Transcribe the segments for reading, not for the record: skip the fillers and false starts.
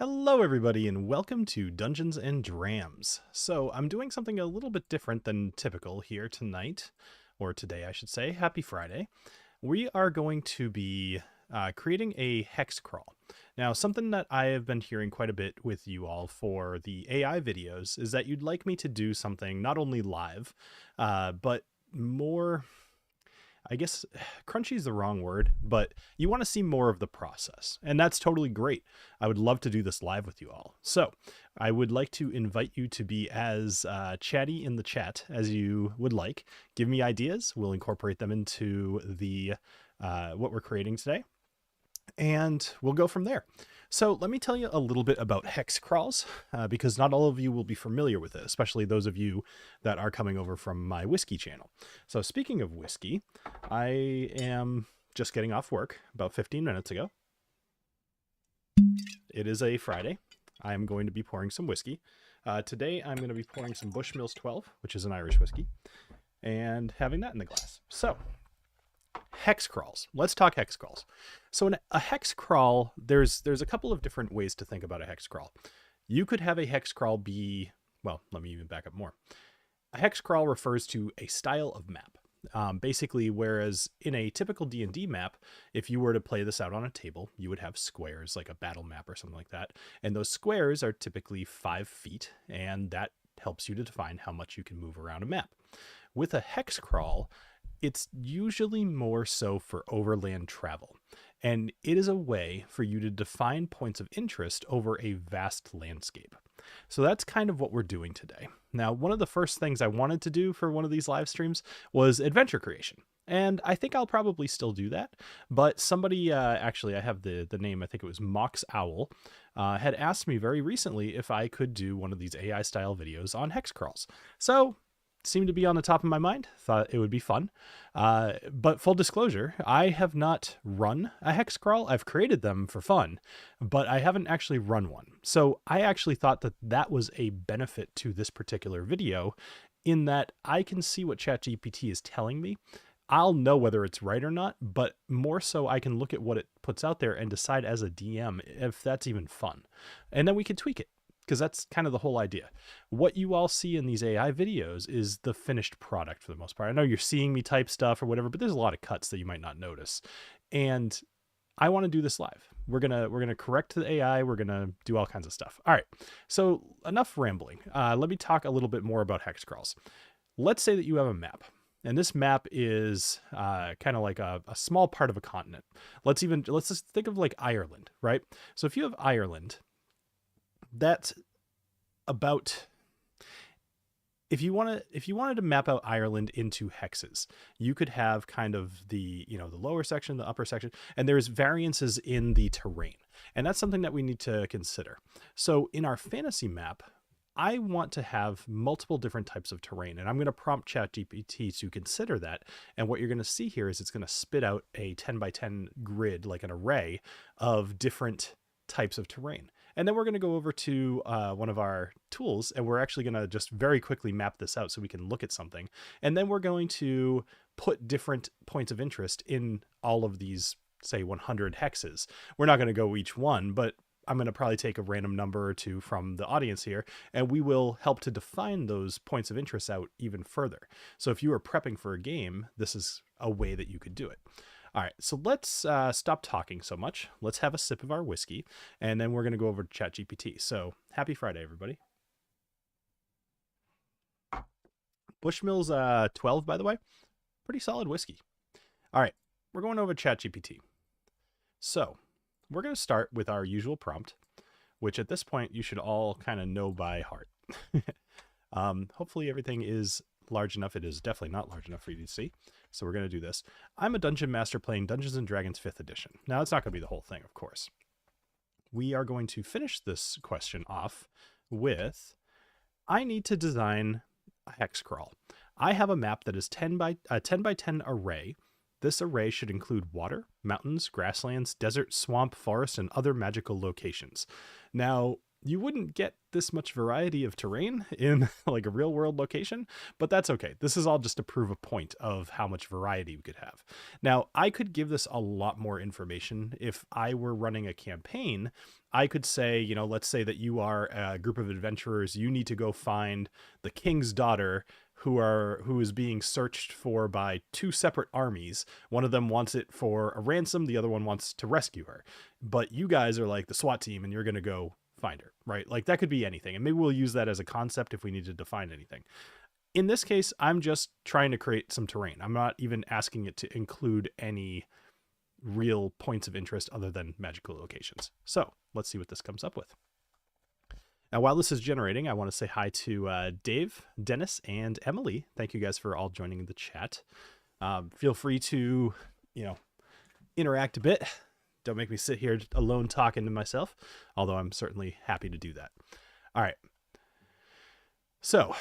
Hello everybody and welcome to Dungeons and Drams. So I'm doing something a little bit different than typical here tonight, or today I should say. Happy Friday. We are going to be creating a hex crawl. Now, something that I have been hearing quite a bit with you all for the AI videos is that you'd like me to do something not only live, but more... I guess crunchy is the wrong word, but you want to see more of the process, and that's totally great. I would love to do this live with you all. So I would like to invite you to be as chatty in the chat as you would like. Give me ideas. We'll incorporate them into the what we're creating today, and we'll go from there. So let me tell you a little bit about hex crawls, because not all of you will be familiar with it, especially those of you that are coming over from my whiskey channel. So speaking of whiskey, I am just getting off work about 15 minutes ago. It is a Friday. I'm going to be pouring some whiskey. Today I'm going to be pouring some Bushmills 12, which is an Irish whiskey, and having that in the glass. So hex crawls. Let's talk hex crawls. So in a hex crawl, there's a couple of different ways to think about a hex crawl. You could have a hex crawl be, well, let me even back up more. A hex crawl refers to a style of map. Basically, whereas in a typical D&D map, if you were to play this out on a table, you would have squares, like a battle map or something like that. And those squares are typically 5 feet, and that helps you to define how much you can move around a map. With a hex crawl, it's usually more so for overland travel, and it is a way for you to define points of interest over a vast landscape. So that's kind of what we're doing today. Now, one of the first things I wanted to do for one of these live streams was adventure creation. And I think I'll probably still do that. But somebody, actually, I have the name, I think it was Mox Owl, had asked me very recently if I could do one of these AI style videos on hex crawls. So seemed to be on the top of my mind. Thought it would be fun. But full disclosure, I have not run a hex crawl. I've created them for fun, but I haven't actually run one. So I actually thought that that was a benefit to this particular video, in that I can see what ChatGPT is telling me. I'll know whether it's right or not, but more so I can look at what it puts out there and decide as a DM if that's even fun. And then we can tweak it, because that's kind of the whole idea. What you all see in these AI videos is the finished product for the most part. I know you're seeing me type stuff or whatever, but there's a lot of cuts that you might not notice. And I want to do this live. We're gonna correct the AI. We're gonna do all kinds of stuff. All right. So enough rambling. Let me talk a little bit more about hex crawls. Let's say that you have a map, and this map is kind of like a small part of a continent. Let's just think of like Ireland, right? So if you have Ireland, that's about, if you wanted to map out Ireland into hexes, you could have kind of the lower section, the upper section, and there's variances in the terrain. And that's something that we need to consider. So in our fantasy map, I want to have multiple different types of terrain, and I'm going to prompt ChatGPT to consider that. And what you're going to see here is it's going to spit out a 10 by 10 grid, like an array of different types of terrain. And then we're going to go over to one of our tools, and we're actually going to just very quickly map this out so we can look at something. And then we're going to put different points of interest in all of these, say, 100 hexes. We're not going to go each one, but I'm going to probably take a random number or two from the audience here, and we will help to define those points of interest out even further. So if you are prepping for a game, this is a way that you could do it. All right, so let's stop talking so much. Let's have a sip of our whiskey, and then we're going to go over to ChatGPT. So happy Friday, everybody. Bushmills 12, by the way, pretty solid whiskey. All right, we're going over ChatGPT. So we're going to start with our usual prompt, which at this point you should all kind of know by heart. Hopefully everything is large enough. It is definitely not large enough for you to see. So we're going to do this. I'm a dungeon master playing Dungeons & Dragons 5th edition. Now, it's not going to be the whole thing, of course. We are going to finish this question off with, I need to design a hex crawl. I have a map that is 10 by 10 array. This array should include water, mountains, grasslands, desert, swamp, forest, and other magical locations. Now, you wouldn't get this much variety of terrain in like a real world location, but that's okay. This is all just to prove a point of how much variety we could have. Now, I could give this a lot more information if I were running a campaign I could say, you know, let's say that you are a group of adventurers. You need to go find the king's daughter who is being searched for by two separate armies. One of them wants it for a ransom. The other one wants to rescue her. But you guys are like the SWAT team and you're going to go find her, right? Like that could be anything. And maybe we'll use that as a concept if we need to define anything. In this case, I'm just trying to create some terrain. I'm not even asking it to include any real points of interest other than magical locations. So let's see what this comes up with. Now, while this is generating, I want to say hi to Dave, Dennis, and Emily. Thank you guys for all joining the chat. Feel free to, you know, interact a bit. Don't make me sit here alone talking to myself, although I'm certainly happy to do that. All right. So,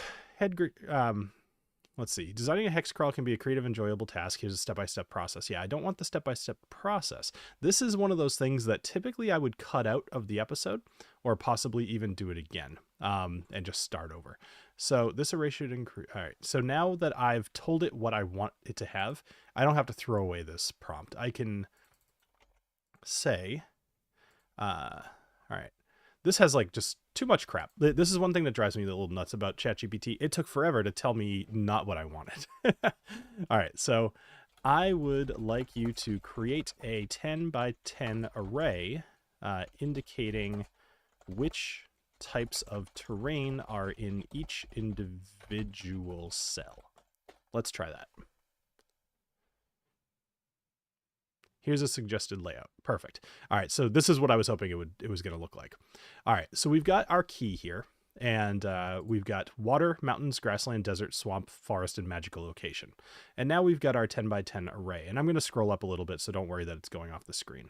let's see. Designing a hex crawl can be a creative, enjoyable task. Here's a step-by-step process. Yeah, I don't want the step-by-step process. This is one of those things that typically I would cut out of the episode or possibly even do it again and just start over. So this array should increase. All right. So now that I've told it what I want it to have, I don't have to throw away this prompt. I can say, all right. This has like just too much crap. This is one thing that drives me a little nuts about ChatGPT. It took forever to tell me not what I wanted. All right, so I would like you to create a 10 by 10 array indicating which types of terrain are in each individual cell. Let's try that. Here's a suggested layout. Perfect. All right, so this is what I was hoping it was going to look like. All right, so we've got our key here, and we've got water, mountains, grassland, desert, swamp, forest, and magical location. And now we've got our 10 by 10 array, and I'm going to scroll up a little bit, so don't worry that it's going off the screen.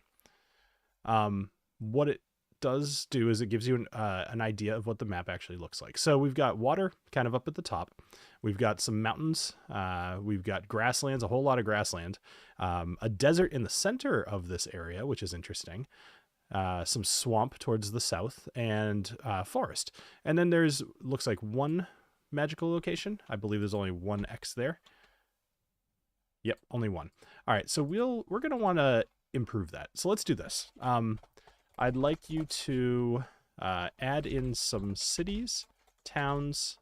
What it does do is it gives you an idea of what the map actually looks like. So we've got water kind of up at the top. We've got some mountains. We've got grasslands, a whole lot of grassland. A desert in the center of this area, which is interesting. Some swamp towards the south and forest. And then there's, looks like one magical location. I believe there's only one X there. Yep, only one. All right, so we're going to want to improve that. So let's do this. I'd like you to add in some cities, towns,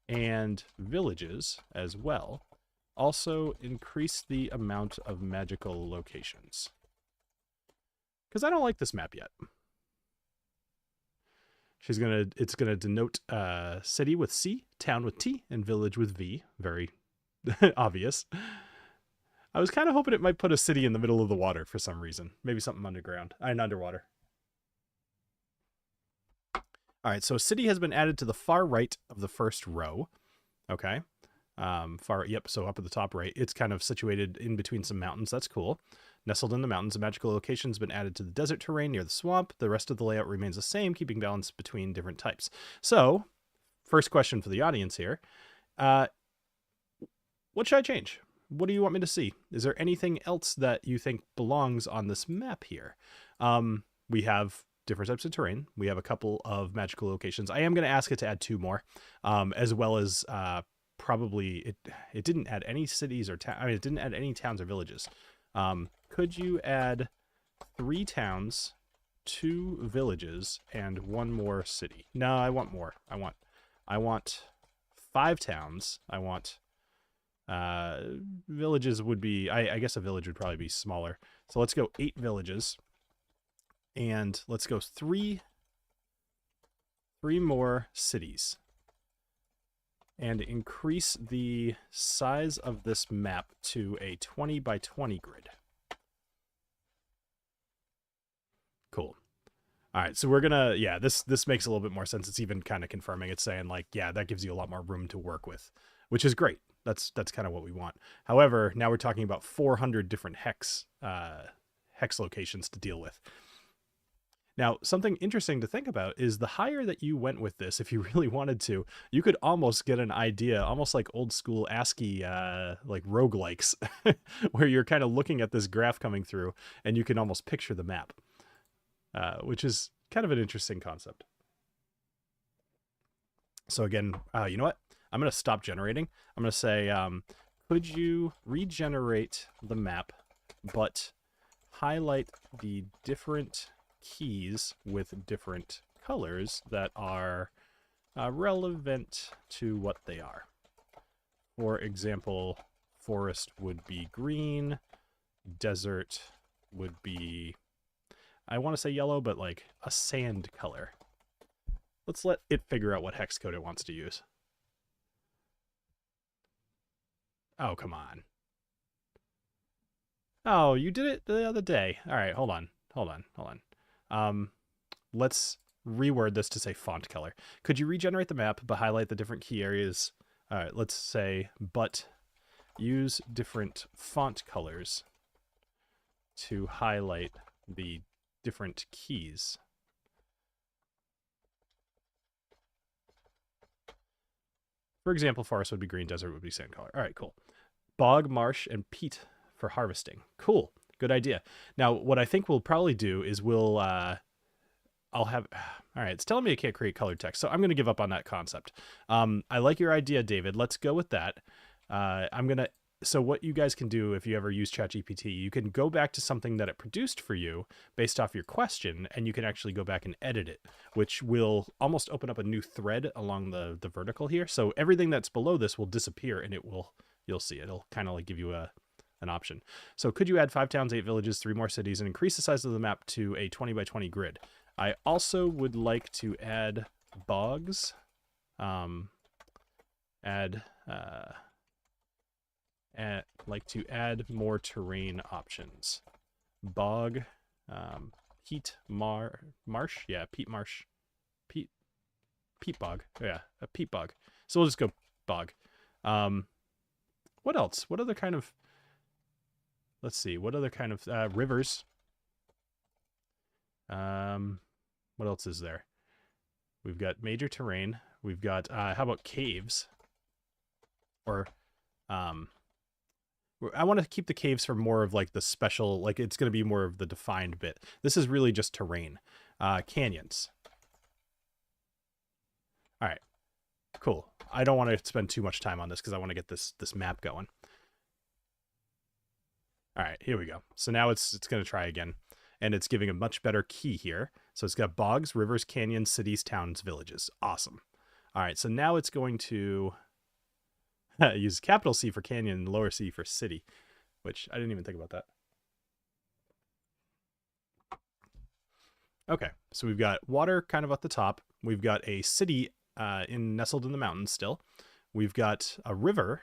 and villages as well. Also, increase the amount of magical locations. Because I don't like this map yet. It's gonna denote city with C, town with T, and village with V. Very obvious. I was kind of hoping it might put a city in the middle of the water for some reason. Maybe something underground. And underwater. All right, so city has been added to the far right of the first row. Okay. So up at the top right. It's kind of situated in between some mountains. That's cool. Nestled in the mountains, a magical location has been added to the desert terrain near the swamp. The rest of the layout remains the same, keeping balance between different types. So, first question for the audience here. What should I change? What do you want me to see? Is there anything else that you think belongs on this map here? We have different types of terrain. We have a couple of magical locations. I am going to ask it to add 2 more, as well as probably it didn't add any cities or it didn't add any towns or villages. Could you add 3 towns, 2 villages, and 1 more city? No, I want more. I want 5 towns. I want villages would be, I guess a village would probably be smaller. So let's go 8 villages. And let's go 3 more cities. And increase the size of this map to a 20 by 20 grid. Cool. All right, so we're gonna, yeah, this makes a little bit more sense. It's even kind of confirming. It's saying like, yeah, that gives you a lot more room to work with, which is great. That's kind of what we want. However, now we're talking about 400 different hex locations to deal with. Now, something interesting to think about is the higher that you went with this, if you really wanted to, you could almost get an idea, almost like old school ASCII, like roguelikes, where you're kind of looking at this graph coming through and you can almost picture the map, which is kind of an interesting concept. So again, you know what? I'm going to stop generating. I'm going to say, could you regenerate the map, but highlight the different keys with different colors that are relevant to what they are. For example, forest would be green, desert would be, I want to say yellow, but like a sand color. Let's let it figure out what hex code it wants to use. Oh, come on. Oh, you did it the other day. All right, hold on. Let's reword this to say font color. Could you regenerate the map but highlight the different key areas? All right, let's say, but use different font colors to highlight the different keys. For example, forest would be green, desert would be sand color. All right, cool. Bog, marsh, and peat for harvesting. Cool. Good idea. Now, what I think we'll probably do is I'll have, all right, it's telling me I can't create colored text, so I'm going to give up on that concept. I like your idea, David. Let's go with that. So what you guys can do if you ever use ChatGPT, you can go back to something that it produced for you based off your question, and you can actually go back and edit it, which will almost open up a new thread along the vertical here. So everything that's below this will disappear, and you'll see it. It'll kind of like give you an option. So could you add 5 towns, 8 villages, 3 more cities, and increase the size of the map to a 20 by 20 grid? I also would like to add bogs, like to add more terrain options. Bog, peat marsh, yeah, peat marsh, peat bog, yeah, a peat bog. So we'll just go bog. What else? What other kind of? Let's see. What other kind of rivers? What else is there? We've got major terrain. We've got how about caves? Or I want to keep the caves for more of like the special, like it's going to be more of the defined bit. This is really just terrain. Canyons. All right, cool. I don't want to spend too much time on this because I want to get this map going. All right, here we go. So now it's going to try again, and it's giving a much better key here. So it's got bogs, rivers, canyons, cities, towns, villages. Awesome. All right, so now it's going to use capital C for canyon and lower C for city, which I didn't even think about that. Okay, so we've got water kind of at the top. We've got a city nestled in the mountains still. We've got a river.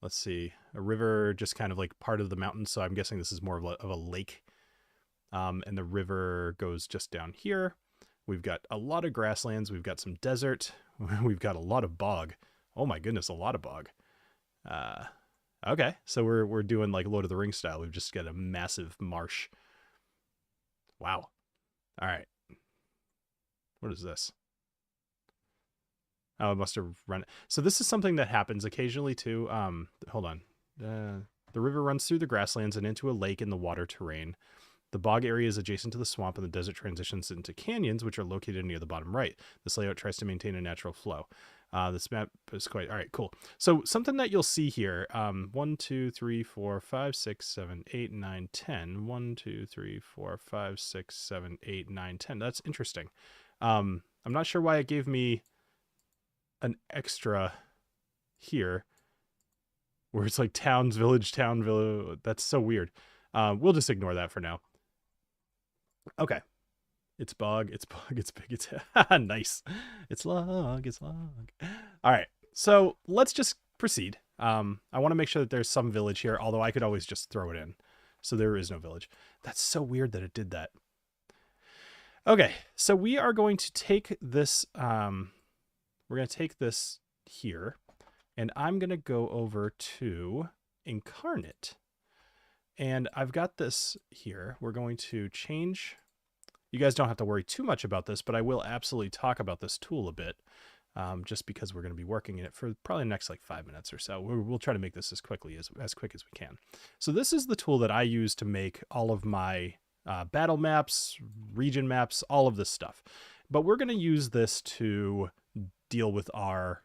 Let's see, a river just kind of like part of the mountain, so I'm guessing this is more of a lake. And the river goes just down here. We've got a lot of grasslands. We've got some desert. We've got a lot of bog. Oh my goodness, a lot of bog. Okay, so we're doing like Lord of the Rings style. We've just got a massive marsh. Wow. All right. What is this? Oh, it must have run. So this is something that happens occasionally too. Hold on. The river runs through the grasslands and into a lake in the water terrain. The bog area is adjacent to the swamp, and the desert transitions into canyons, which are located near the bottom right. This layout tries to maintain a natural flow. This map is quite... All right, cool. So something that you'll see here, 1, 2, 3, 4, 5, 6, 7, 8, 9, 10. 1, 2, 3, 4, 5, 6, 7, 8, 9, 10. That's interesting. I'm not sure why it gave me an extra here where it's like towns, village, town, village. That's so weird. We'll just ignore that for now. Okay. It's bog, it's big, it's nice. It's log. All right. So let's just proceed. I want to make sure that there's some village here, although I could always just throw it in. So there is no village. That's so weird that it did that. Okay. So we are going to take this, we're going to take this here, and I'm going to go over to Inkarnate. And I've got this here. We're going to change. You guys don't have to worry too much about this, but I will absolutely talk about this tool a bit, just because we're going to be working in it for probably the next like 5 minutes or so. We'll try to make this as quick as we can. So this is the tool that I use to make all of my battle maps, region maps, all of this stuff. But we're going to use this to deal with our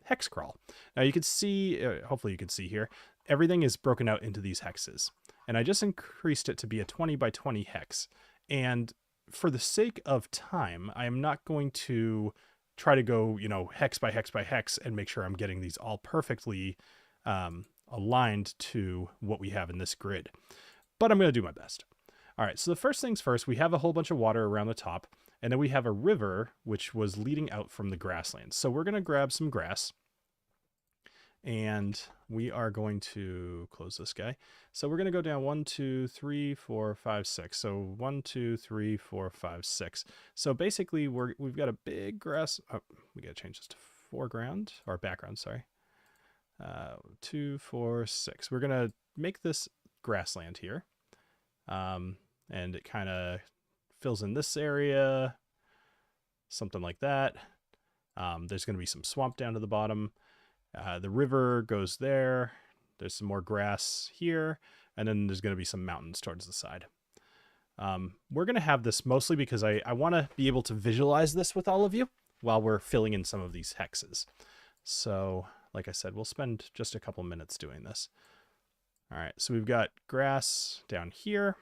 hex crawl. Now you can see, hopefully you can see here, everything is broken out into these hexes. And I just increased it to be a 20 by 20 hex. And for the sake of time, I am not going to try to go, hex by hex by hex and make sure I'm getting these all perfectly aligned to what we have in this grid. But I'm going to do my best. All right, so the first things first, we have a whole bunch of water around the top, and then we have a river which was leading out from the grasslands. So we're going to grab some grass, and we are going to close this guy. So we're going to go down 1, 2, 3, 4, 5, 6. So 1, 2, 3, 4, 5, 6. So basically we've got a big grass. Oh, we got to change this to foreground or background. Sorry. 2, 4, 6. We're going to make this grassland here. And it kind of fills in this area, something like that. There's going to be some swamp down to the bottom. The river goes there. There's some more grass here. And then there's going to be some mountains towards the side. We're going to have this mostly because I want to be able to visualize this with all of you while we're filling in some of these hexes. So, like I said, we'll spend just a couple minutes doing this. All right, so we've got grass down here.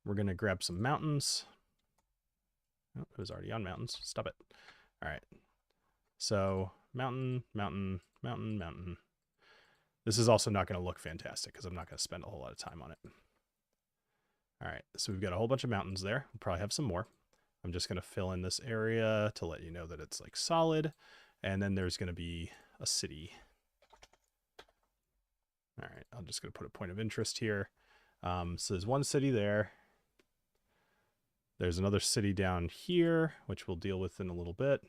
We're going to grab some mountains. Oh, it was already on mountains. Stop it. All right. So mountain, mountain, mountain, mountain. This is also not going to look fantastic because I'm not going to spend a whole lot of time on it. All right. So we've got a whole bunch of mountains there. We'll probably have some more. I'm just going to fill in this area to let you know that it's like solid. And then there's going to be a city. All right. I'm just going to put a point of interest here. So there's one city there. There's another city down here, which we'll deal with in a little bit.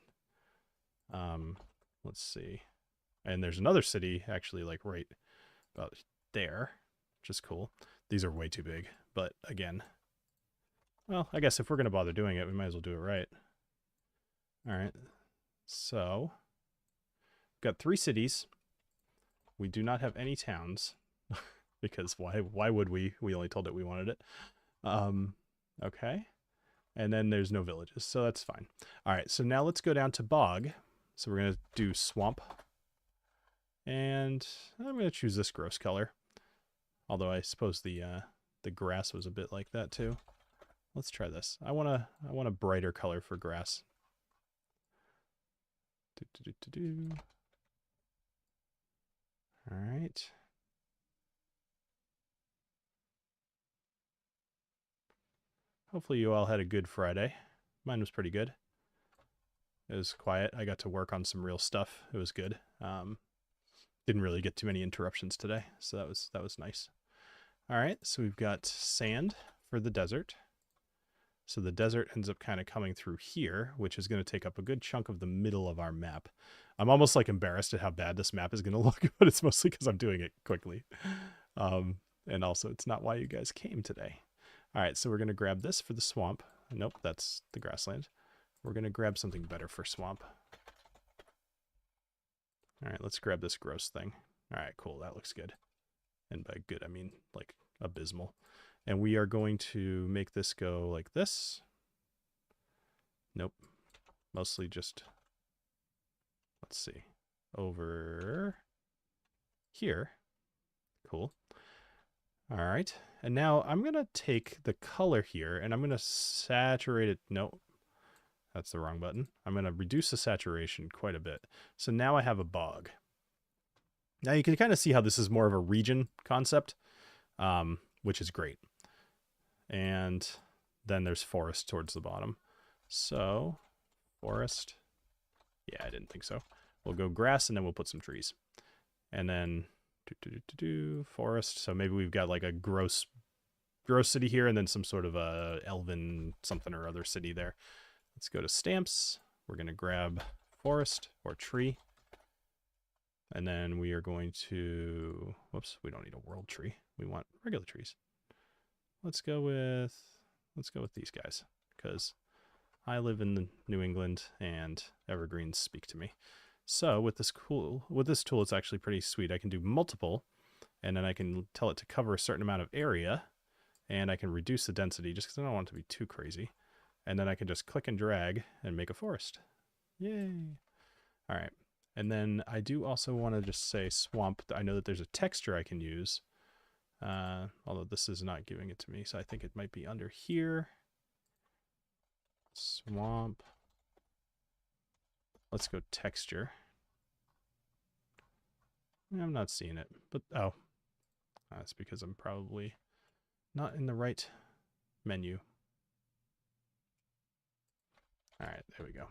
Let's see. And there's another city actually like right about there, which is cool. These are way too big, but again, well, I guess if we're going to bother doing it, we might as well do it right. All right. So we've got 3 cities. We do not have any towns because why would we? We only told it we wanted it. Okay. And then there's no villages, so that's fine. All right, so now let's go down to bog. So we're going to do swamp. And I'm going to choose this gross color. Although I suppose the grass was a bit like that too. Let's try this. I want a brighter color for grass. All right. Hopefully you all had a good Friday. Mine was pretty good. It was quiet. I got to work on some real stuff. It was good. Didn't really get too many interruptions today, so that was nice. All right, so we've got sand for the desert. So the desert ends up kind of coming through here, which is going to take up a good chunk of the middle of our map. I'm almost like embarrassed at how bad this map is going to look, but it's mostly because I'm doing it quickly. And also it's not why you guys came today. All right, so we're going to grab this for the swamp. Nope, that's the grassland. We're going to grab something better for swamp. All right, let's grab this gross thing. All right, cool. That looks good. And by good, I mean like abysmal. And we are going to make this go like this. Nope. Mostly just, let's see, over here. Cool. All right. And now I'm going to take the color here and I'm going to saturate it. No, that's the wrong button. I'm going to reduce the saturation quite a bit. So now I have a bog. Now you can kind of see how this is more of a region concept, which is great. And then there's forest towards the bottom. So forest. Yeah, I didn't think so. We'll go grass and then we'll put some trees. And then forest. So maybe we've got like a gross city here and then some sort of a elven something or other city there. Let's go to stamps. We're going to grab forest or tree. And then we are going to, whoops, we don't need a world tree. We want regular trees. Let's go with these guys because I live in New England and evergreens speak to me. So with this tool, it's actually pretty sweet. I can do multiple, and then I can tell it to cover a certain amount of area, and I can reduce the density just because I don't want it to be too crazy. And then I can just click and drag and make a forest. Yay. All right. And then I do also want to just say swamp. I know that there's a texture I can use. Although this is not giving it to me, so I think it might be under here. Swamp. Let's go texture. I'm not seeing it, but oh, that's because I'm probably not in the right menu. All right, there we go.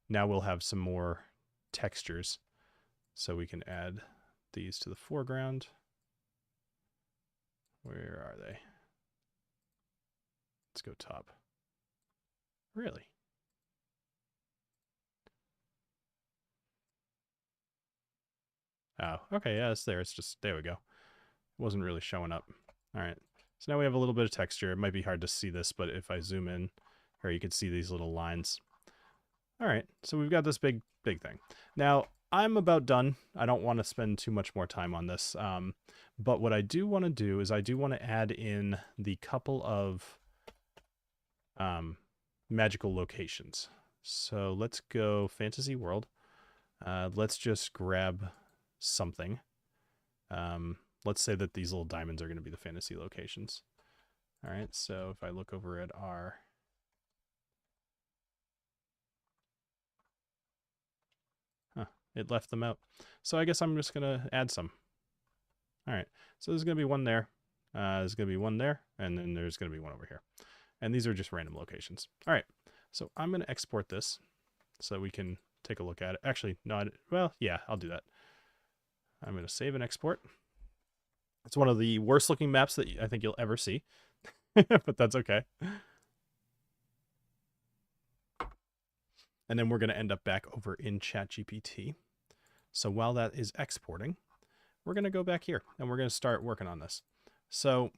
Now we'll have some more textures, so we can add these to the foreground. Where are they? Let's go top. Really? Oh, okay, yeah, it's there. It's just, there we go. It wasn't really showing up. All right, so now we have a little bit of texture. It might be hard to see this, but if I zoom in, here you can see these little lines. All right, so we've got this big thing. Now, I'm about done. I don't want to spend too much more time on this. But what I do want to do is I do want to add in the couple of magical locations. So let's go fantasy world. Let's just grab something. Let's say that these little diamonds are going to be the fantasy locations. All right, so if I look over at our... It left them out. So I guess I'm just going to add some. All right, so there's going to be one there. There's going to be one there, and then there's going to be one over here. And these are just random locations. All right, so I'm going to export this so we can take a look at it. Actually, no, well, yeah, I'll do that. I'm going to save and export. It's one of the worst looking maps that I think you'll ever see, but that's okay. And then we're going to end up back over in ChatGPT. So while that is exporting, we're going to go back here and we're going to start working on this. So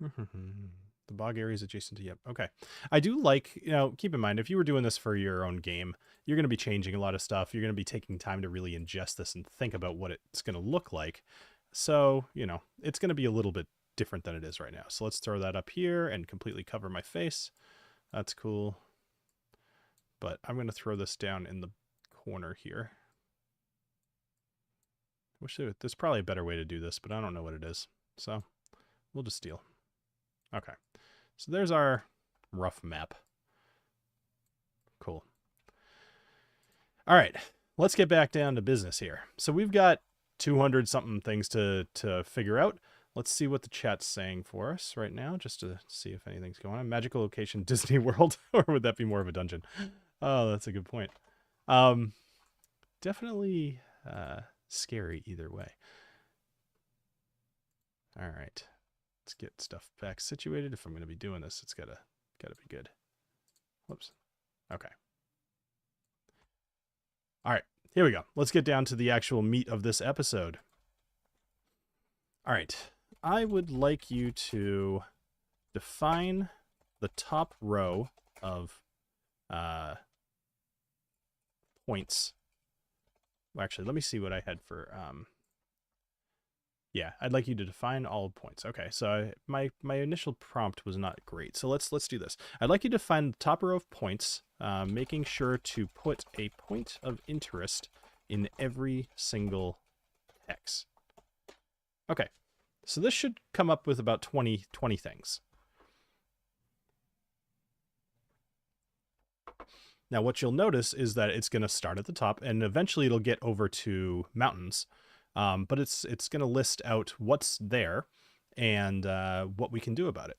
the bog area is adjacent to, yep. Okay. I do like, you know, keep in mind, if you were doing this for your own game, you're going to be changing a lot of stuff. You're going to be taking time to really ingest this and think about what it's going to look like. So, you know, it's going to be a little bit different than it is right now. So let's throw that up here and completely cover my face. That's cool. But I'm going to throw this down in the corner here. There's probably a better way to do this, but I don't know what it is. So we'll just steal. Okay. So there's our rough map. Cool. All right. Let's get back down to business here. So we've got 200 something things to figure out. Let's see what the chat's saying for us right now, just to see if anything's going on. Magical location, Disney World, or would that be more of a dungeon? Oh, that's a good point. Definitely scary either way. All right, let's get stuff back situated. If I'm going to be doing this, it's gotta be good. Whoops. Okay. All right, here we go. Let's get down to the actual meat of this episode. All right, I would like you to define the top row of points. Well, actually, let me see what I had for yeah, I'd like you to define all points. Okay, so my initial prompt was not great. So let's do this. I'd like you to find the top row of points, making sure to put a point of interest in every single hex. Okay, so this should come up with about 20 things. Now, what you'll notice is that it's going to start at the top, and eventually it'll get over to mountains. But it's going to list out what's there and what we can do about it.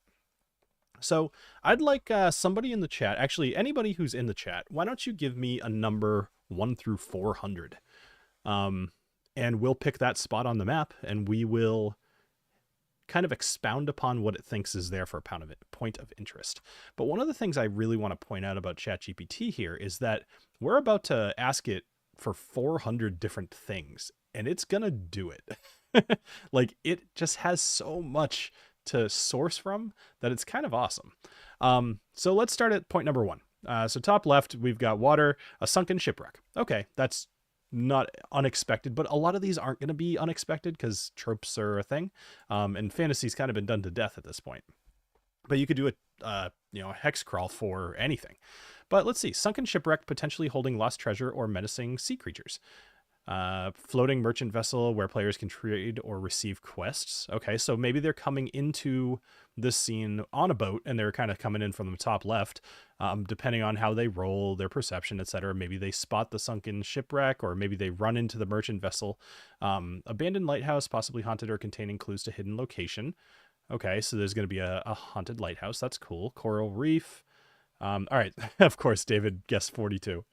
So I'd like somebody in the chat, actually anybody who's in the chat, why don't you give me a number 1 through 400? And we'll pick that spot on the map, and we will kind of expound upon what it thinks is there for a point of interest. But one of the things I really want to point out about ChatGPT here is that we're about to ask it for 400 different things, and it's gonna do it. Like, it just has so much to source from that it's kind of awesome. So let's start at point number 1. So top left, we've got water, a sunken shipwreck. Okay, that's not unexpected, but a lot of these aren't going to be unexpected because tropes are a thing, and fantasy's kind of been done to death at this point. But you could do a hex crawl for anything. But let's see. Sunken shipwreck, potentially holding lost treasure or menacing sea creatures. Floating merchant vessel where players can trade or receive quests. Okay, so maybe they're coming into this scene on a boat and they're kind of coming in from the top left, depending on how they roll, their perception, etc. Maybe they spot the sunken shipwreck, or maybe they run into the merchant vessel. Abandoned lighthouse, possibly haunted or containing clues to hidden location. Okay, so there's going to be a haunted lighthouse. That's cool. Coral reef. All right, of course, David guessed 42.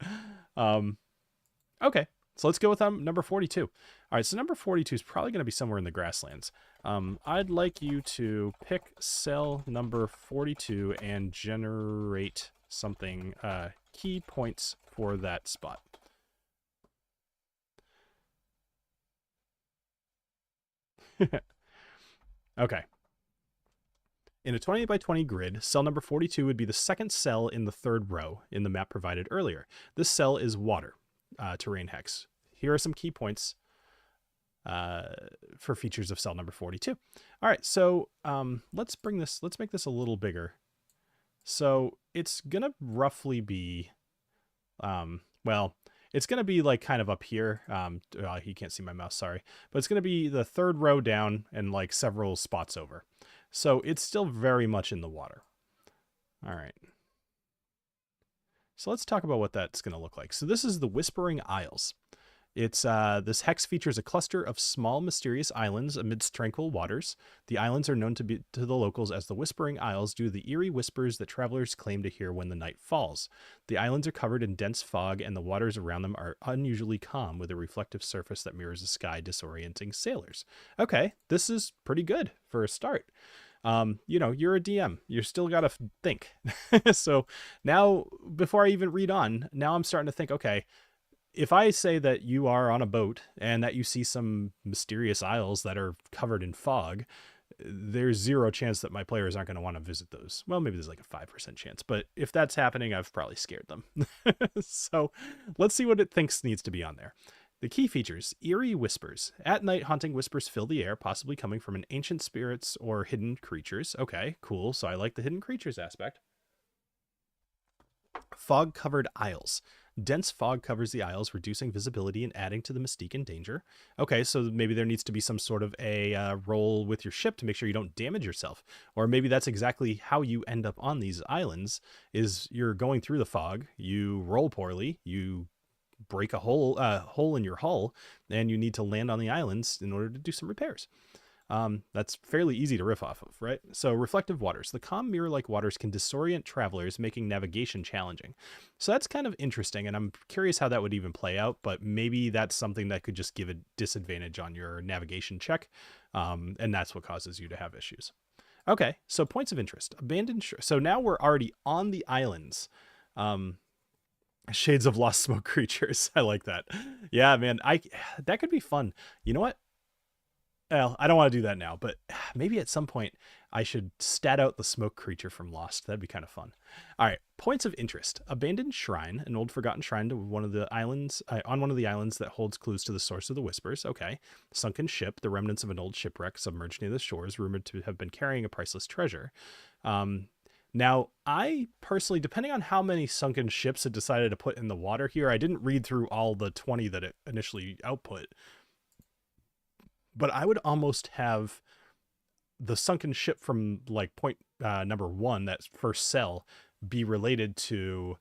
Okay. So let's go with number 42. All right, so number 42 is probably going to be somewhere in the grasslands. I'd like you to pick cell number 42 and generate something, key points for that spot. Okay. In a 20 by 20 grid, cell number 42 would be the second cell in the third row in the map provided earlier. This cell is water. Terrain hex. Here are some key points for features of cell number 42. All right, so let's make this a little bigger. So it's gonna roughly be, well, it's gonna be like kind of up here. You can't see my mouse, sorry, but it's gonna be the third row down and like several spots over. So it's still very much in the water. All right. So let's talk about what that's going to look like. So this is the Whispering Isles. It's this hex features a cluster of small mysterious islands amidst tranquil waters. The islands are known to the locals as the Whispering Isles due to the eerie whispers that travelers claim to hear when the night falls. The islands are covered in dense fog, and the waters around them are unusually calm, with a reflective surface that mirrors the sky, disorienting sailors. Okay, this is pretty good for a start. You're a DM. You still got to think. So now, before I even read on, now I'm starting to think, okay, if I say that you are on a boat and that you see some mysterious isles that are covered in fog, there's zero chance that my players aren't going to want to visit those. Well, maybe there's like a 5% chance, but if that's happening, I've probably scared them. So let's see what it thinks needs to be on there. The key features: eerie whispers. At night, haunting whispers fill the air, possibly coming from an ancient spirits or hidden creatures. Okay, cool. So I like the hidden creatures aspect. Fog-covered isles. Dense fog covers the isles, reducing visibility and adding to the mystique and danger. Okay, so maybe there needs to be some sort of a roll with your ship to make sure you don't damage yourself. Or maybe that's exactly how you end up on these islands, is you're going through the fog, you roll poorly, you break a hole in your hull, and you need to land on the islands in order to do some repairs. That's fairly easy to riff off of, right? So reflective waters. The calm mirror-like waters can disorient travelers, making navigation challenging. So that's kind of interesting, and I'm curious how that would even play out, but maybe that's something that could just give a disadvantage on your navigation check, and that's what causes you to have issues. Okay, so points of interest. Abandoned so now we're already on the islands. Shades of lost smoke creatures. I like that. Yeah, man, that could be fun. You know what? Well, I don't want to do that now, but maybe at some point I should stat out the smoke creature from Lost. That'd be kind of fun. All right, points of interest. Abandoned shrine, an old forgotten shrine to one of the islands, on one of the islands that holds clues to the source of the whispers. Okay. Sunken ship, the remnants of an old shipwreck submerged near the shores, rumored to have been carrying a priceless treasure. Now, I personally, depending on how many sunken ships it decided to put in the water here, I didn't read through all the 20 that it initially output, but I would almost have the sunken ship from like point number 1, that first cell, be related to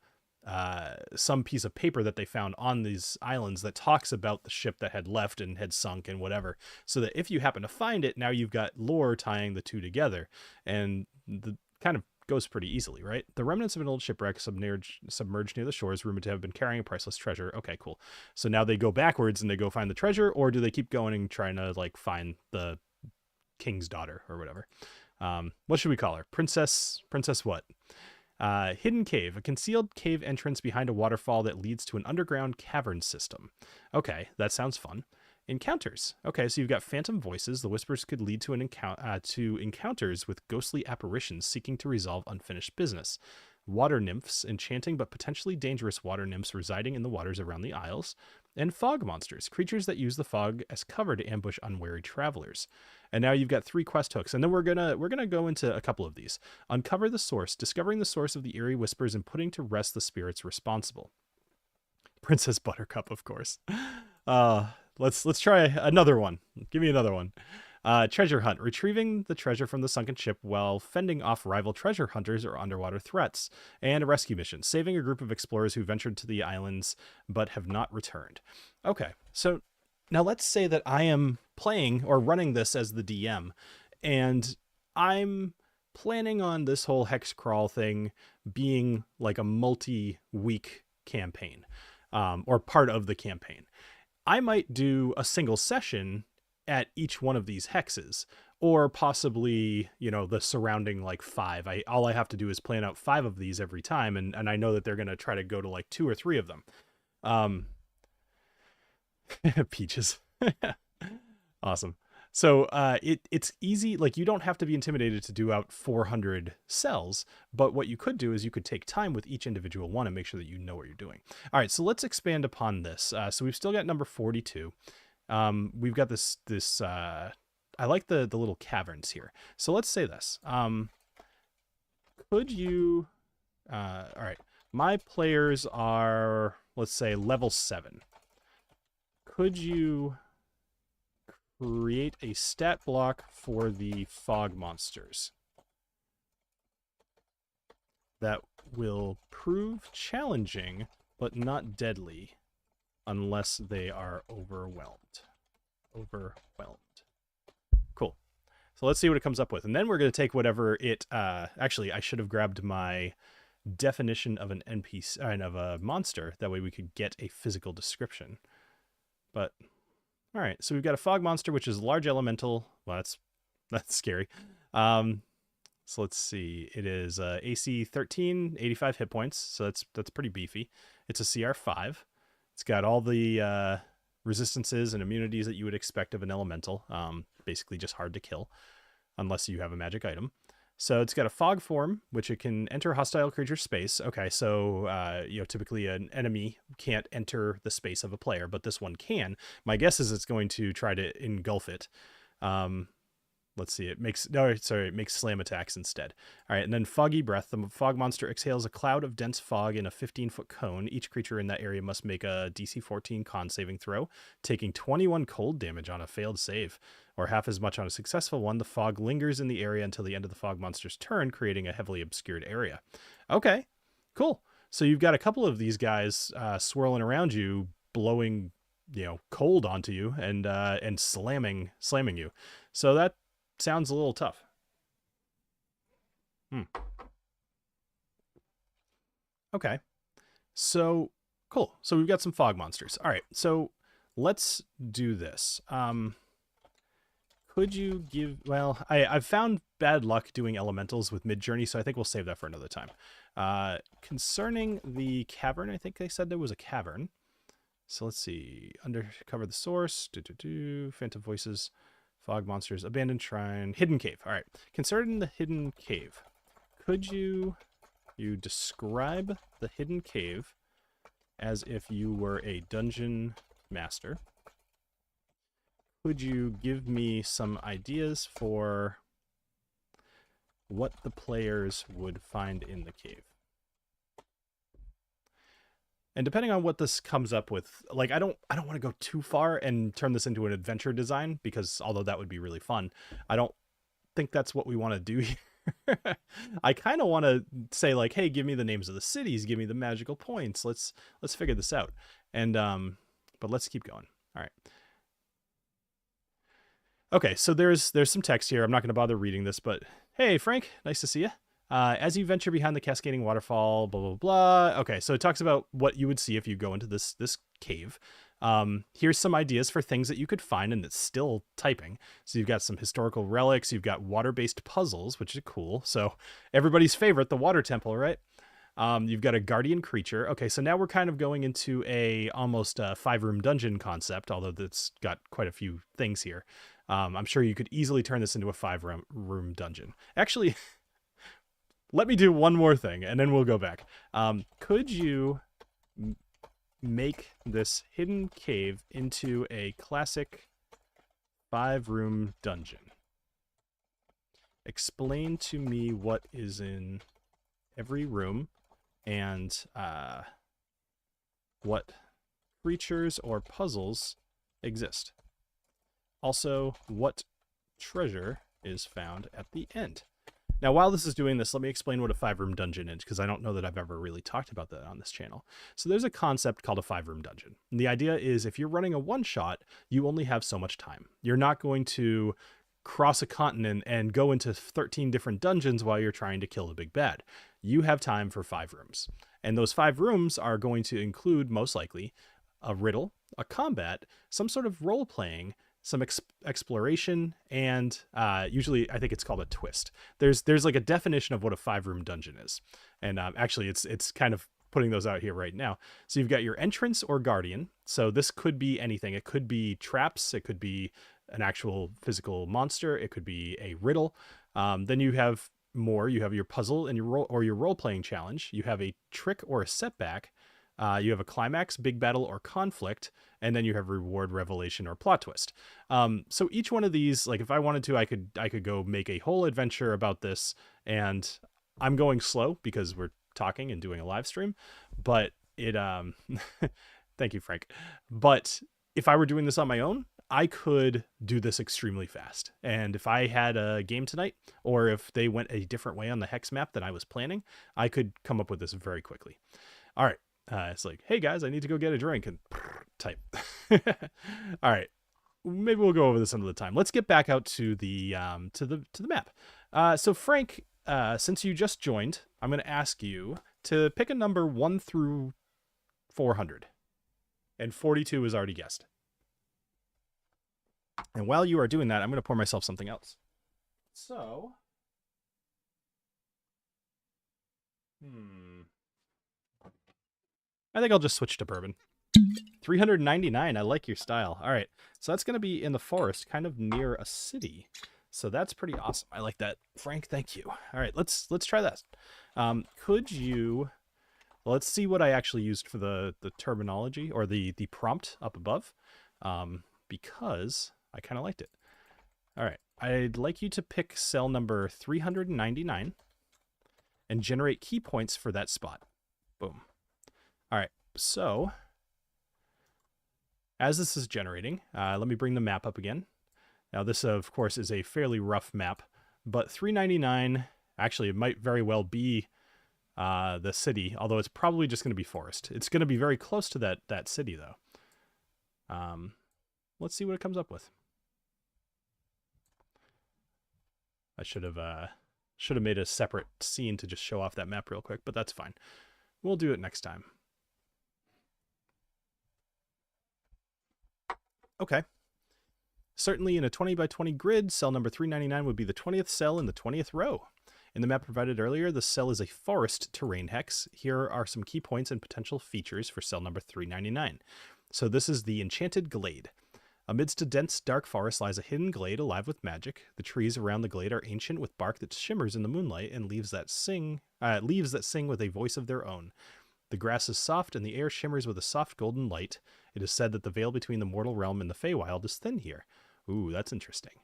some piece of paper that they found on these islands that talks about the ship that had left and had sunk and whatever, so that if you happen to find it, now you've got lore tying the two together, and the kind of goes pretty easily, right? The remnants of an old shipwreck submerged near the shores, rumored to have been carrying a priceless treasure. Okay, cool. So now they go backwards and they go find the treasure, or do they keep going and trying to like find the king's daughter or whatever? What should we call her? Princess what? Hidden cave, a concealed cave entrance behind a waterfall that leads to an underground cavern system. Okay, that sounds fun. Encounters. Okay, so you've got phantom voices. The whispers could lead to encounters with ghostly apparitions seeking to resolve unfinished business. water nymphs, enchanting but potentially dangerous water nymphs residing in the waters around the isles, and fog monsters, creatures that use the fog as cover to ambush unwary travelers. And now you've got 3 quest hooks, and then we're gonna go into a couple of these. Uncover the source, discovering the source of the eerie whispers and putting to rest the spirits responsible. Princess Buttercup, of course. Let's try another one. Give me another one. Treasure hunt, retrieving the treasure from the sunken ship while fending off rival treasure hunters or underwater threats. And a rescue mission, saving a group of explorers who ventured to the islands but have not returned. Okay, so now let's say that I am playing or running this as the DM, and I'm planning on this whole hex crawl thing being like a multi-week campaign, or part of the campaign. I might do a single session at each one of these hexes, or possibly, you know, the surrounding like 5. All I have to do is plan out 5 of these every time, and I know that they're going to try to go to like 2 or 3 of them. Peaches. Awesome. So it's easy. Like, you don't have to be intimidated to do out 400 cells, but what you could do is you could take time with each individual one and make sure that you know what you're doing. All right, so let's expand upon this. So we've still got number 42. We've got this I like the little caverns here. So let's say this. Could you, all right, my players are, let's say, level 7. Could you create a stat block for the fog monsters that will prove challenging but not deadly unless they are overwhelmed? Cool. So let's see what it comes up with. And then we're going to take whatever it, actually, I should have grabbed my definition of an NPC, of a monster. That way we could get a physical description. But, all right. So we've got a fog monster, which is a large elemental. Well, that's scary. So let's see. It is AC 13, 85 hit points. So that's pretty beefy. It's a CR 5. It's got all the resistances and immunities that you would expect of an elemental. Basically just hard to kill unless you have a magic item. So it's got a fog form, which it can enter hostile creature space. Okay, so you know, typically an enemy can't enter the space of a player, but this one can. My guess is it's going to try to engulf it. Let's see, it makes slam attacks instead. All right, and then Foggy Breath. The fog monster exhales a cloud of dense fog in a 15-foot cone. Each creature in that area must make a DC 14 con saving throw, taking 21 cold damage on a failed save, or half as much on a successful one. The fog lingers in the area until the end of the fog monster's turn, creating a heavily obscured area. Okay, cool. So you've got a couple of these guys swirling around you, blowing, you know, cold onto you and slamming you. So that sounds a little tough. Okay. So, cool. So we've got some fog monsters. All right. So let's do this. Could you give... Well, I've found bad luck doing elementals with Midjourney, so I think we'll save that for another time. Concerning the cavern, I think they said there was a cavern. So let's see. Undercover the source. Phantom voices. Fog monsters, abandoned shrine, hidden cave. All right. Concerning the hidden cave, could you describe the hidden cave as if you were a dungeon master? Could you give me some ideas for what the players would find in the cave? And depending on what this comes up with, like, I don't want to go too far and turn this into an adventure design, because although that would be really fun, I don't think that's what we want to do here. I kind of want to say, like, hey, give me the names of the cities, give me the magical points. Let's figure this out. And but let's keep going. All right. Okay, so there's some text here. I'm not going to bother reading this, but hey, Frank, nice to see you. As you venture behind the cascading waterfall, blah, blah, blah. Okay, so it talks about what you would see if you go into this cave. Here's some ideas for things that you could find, and it's still typing. So you've got some historical relics. You've got water-based puzzles, which is cool. So everybody's favorite, the water temple, right? You've got a guardian creature. Okay, so now we're kind of going into almost a 5-room dungeon concept, although that's got quite a few things here. I'm sure you could easily turn this into a 5-room dungeon. Actually... let me do one more thing, and then we'll go back. Could you make this hidden cave into a classic 5-room dungeon? Explain to me what is in every room and what creatures or puzzles exist. Also, what treasure is found at the end. Now, while this is doing this, let me explain what a 5-room dungeon is, because I don't know that I've ever really talked about that on this channel. So there's a concept called a 5-room dungeon. And the idea is if you're running a one-shot, you only have so much time. You're not going to cross a continent and go into 13 different dungeons while you're trying to kill the big bad. You have time for 5 rooms. And those 5 rooms are going to include, most likely, a riddle, a combat, some sort of role-playing, some exploration, and usually I think it's called a twist. There's like a definition of what a 5-room dungeon is. And actually it's kind of putting those out here right now. So you've got your entrance or guardian. So this could be anything. It could be traps. It could be an actual physical monster. It could be a riddle. Then you have more. You have your puzzle and your role-playing challenge. You have a trick or a setback. You have a climax, big battle, or conflict, and then you have reward, revelation, or plot twist. So each one of these, like if I wanted to, I could go make a whole adventure about this, and I'm going slow because we're talking and doing a live stream, but it thank you, Frank. But if I were doing this on my own, I could do this extremely fast. And if I had a game tonight, or if they went a different way on the hex map than I was planning, I could come up with this very quickly. All right. It's like, hey guys, I need to go get a drink, and type. All right, maybe we'll go over this another time. Let's get back out to the map. So Frank, since you just joined, I'm going to ask you to pick a number 1 through 400, and 42 is already guessed. And while you are doing that, I'm going to pour myself something else. So, I think I'll just switch to bourbon. 399. I like your style. All right. So that's going to be in the forest, kind of near a city. So that's pretty awesome. I like that. Frank, thank you. All right, let's try that. Could you, well, let's see what I actually used for the terminology or the prompt up above, because I kind of liked it. All right. I'd like you to pick cell number 399 and generate key points for that spot. Boom. All right, so as this is generating, let me bring the map up again. Now this, of course, is a fairly rough map, but 399, actually, it might very well be the city, although it's probably just going to be forest. It's going to be very close to that city, though. Let's see what it comes up with. I should have made a separate scene to just show off that map real quick, but that's fine. We'll do it next time. Okay. Certainly in a 20 by 20 grid, cell number 399 would be the 20th cell in the 20th row. In the map provided earlier, the cell is a forest terrain hex. Here are some key points and potential features for cell number 399. So this is the Enchanted Glade. Amidst a dense, dark forest lies a hidden glade alive with magic. The trees around the glade are ancient with bark that shimmers in the moonlight and leaves that sing with a voice of their own. The grass is soft and the air shimmers with a soft golden light. It is said that the veil between the mortal realm and the Feywild is thin here. Ooh, that's interesting.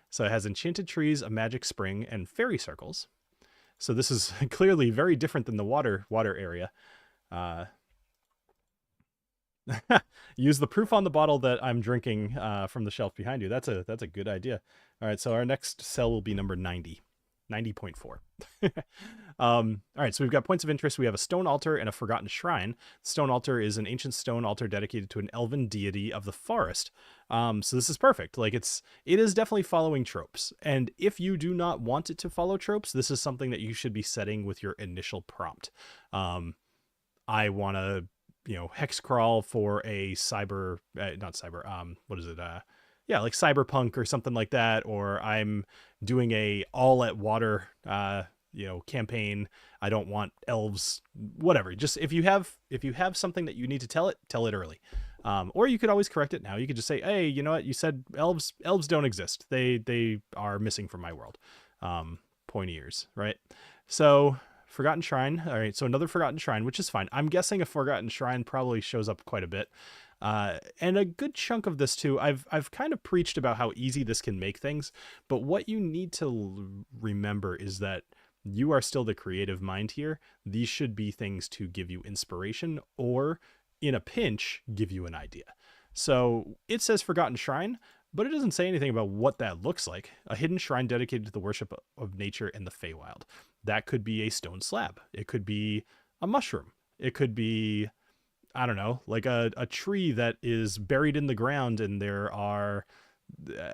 So it has enchanted trees, a magic spring, and fairy circles. So this is clearly very different than the water area. Use the proof on the bottle that I'm drinking from the shelf behind you. That's a good idea. All right, so our next cell will be number 90. 90.4. All right, so we've got points of interest. We have a stone altar and a forgotten shrine. The stone altar is an ancient stone altar dedicated to an elven deity of the forest. So this is perfect. Like it is definitely following tropes. And if you do not want it to follow tropes, this is something that you should be setting with your initial prompt. I want to, hex crawl for a like cyberpunk or something like that, or I'm doing a all at water campaign. I don't want elves, whatever. Just if you have something that you need to tell it early. Or you could always correct it now. You could just say, hey, you know what, you said elves don't exist. They are missing from my world. Pointy ears, right? So Forgotten Shrine. All right, so another Forgotten Shrine, which is fine. I'm guessing a Forgotten Shrine probably shows up quite a bit. And a good chunk of this too, I've kind of preached about how easy this can make things, but what you need to remember is that you are still the creative mind here. These should be things to give you inspiration or, in a pinch, give you an idea. So it says Forgotten Shrine, but it doesn't say anything about what that looks like. A hidden shrine dedicated to the worship of nature and the Feywild. That could be a stone slab. It could be a mushroom. It could be, I don't know, like a tree that is buried in the ground and there are,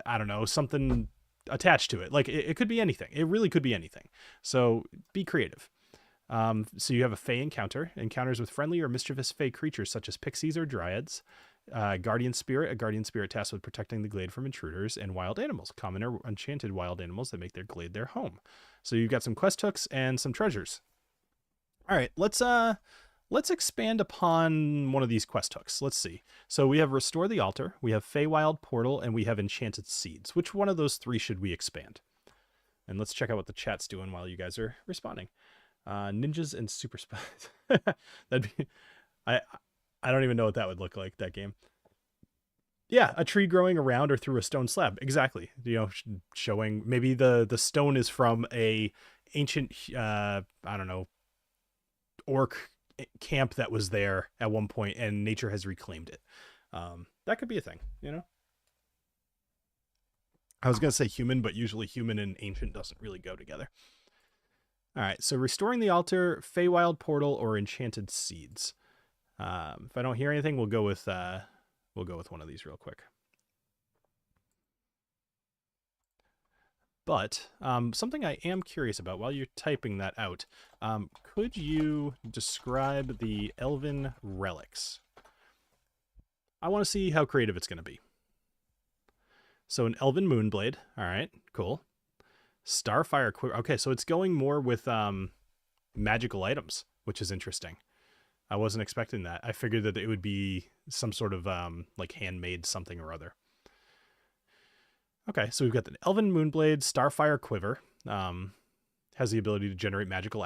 I don't know, something attached to it. Like it could be anything. It really could be anything. So be creative. So you have a Fey encounter, encounters with friendly or mischievous Fey creatures such as pixies or dryads. Guardian Spirit, a guardian spirit tasked with protecting the glade from intruders, and wild animals, common or enchanted wild animals that make their glade their home. So you've got some quest hooks and some treasures. All right, let's expand upon one of these quest hooks. Let's see. So we have Restore the Altar, we have Feywild Portal, and we have Enchanted Seeds. Which one of those three should we expand? And let's check out what the chat's doing while you guys are responding. Ninjas and super spies. That'd be, I don't even know what that would look like, that game. Yeah, a tree growing around or through a stone slab. Exactly. You know, showing maybe the stone is from a ancient, I don't know, orc camp that was there at one point and nature has reclaimed it. That could be a thing, you know? I was going to say human, but usually human and ancient doesn't really go together. All right, so Restoring the Altar, Feywild Portal, or Enchanted Seeds. If I don't hear anything, we'll go with one of these real quick. But something I am curious about while you're typing that out, could you describe the Elven Relics? I want to see how creative it's going to be. So an Elven Moonblade. All right, cool. Starfire Quiver. Okay, so it's going more with magical items, which is interesting. I wasn't expecting that. I figured that it would be some sort of like handmade something or other. Okay, so we've got the Elven Moonblade, Starfire Quiver. Has the ability to generate magical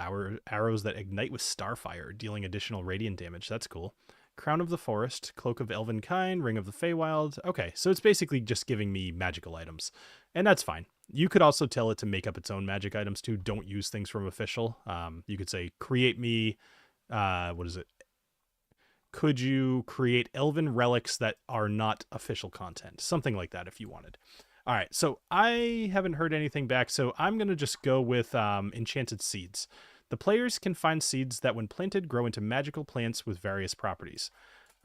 arrows that ignite with Starfire, dealing additional radiant damage. That's cool. Crown of the Forest, Cloak of Elvenkind, Ring of the Feywild. Okay, so it's basically just giving me magical items. And that's fine. You could also tell it to make up its own magic items too. Don't use things from official. You could say, create me... what is it? Could you create Elven relics that are not official content? Something like that if you wanted. All right, so I haven't heard anything back, so I'm going to just go with Enchanted Seeds. The players can find seeds that, when planted, grow into magical plants with various properties.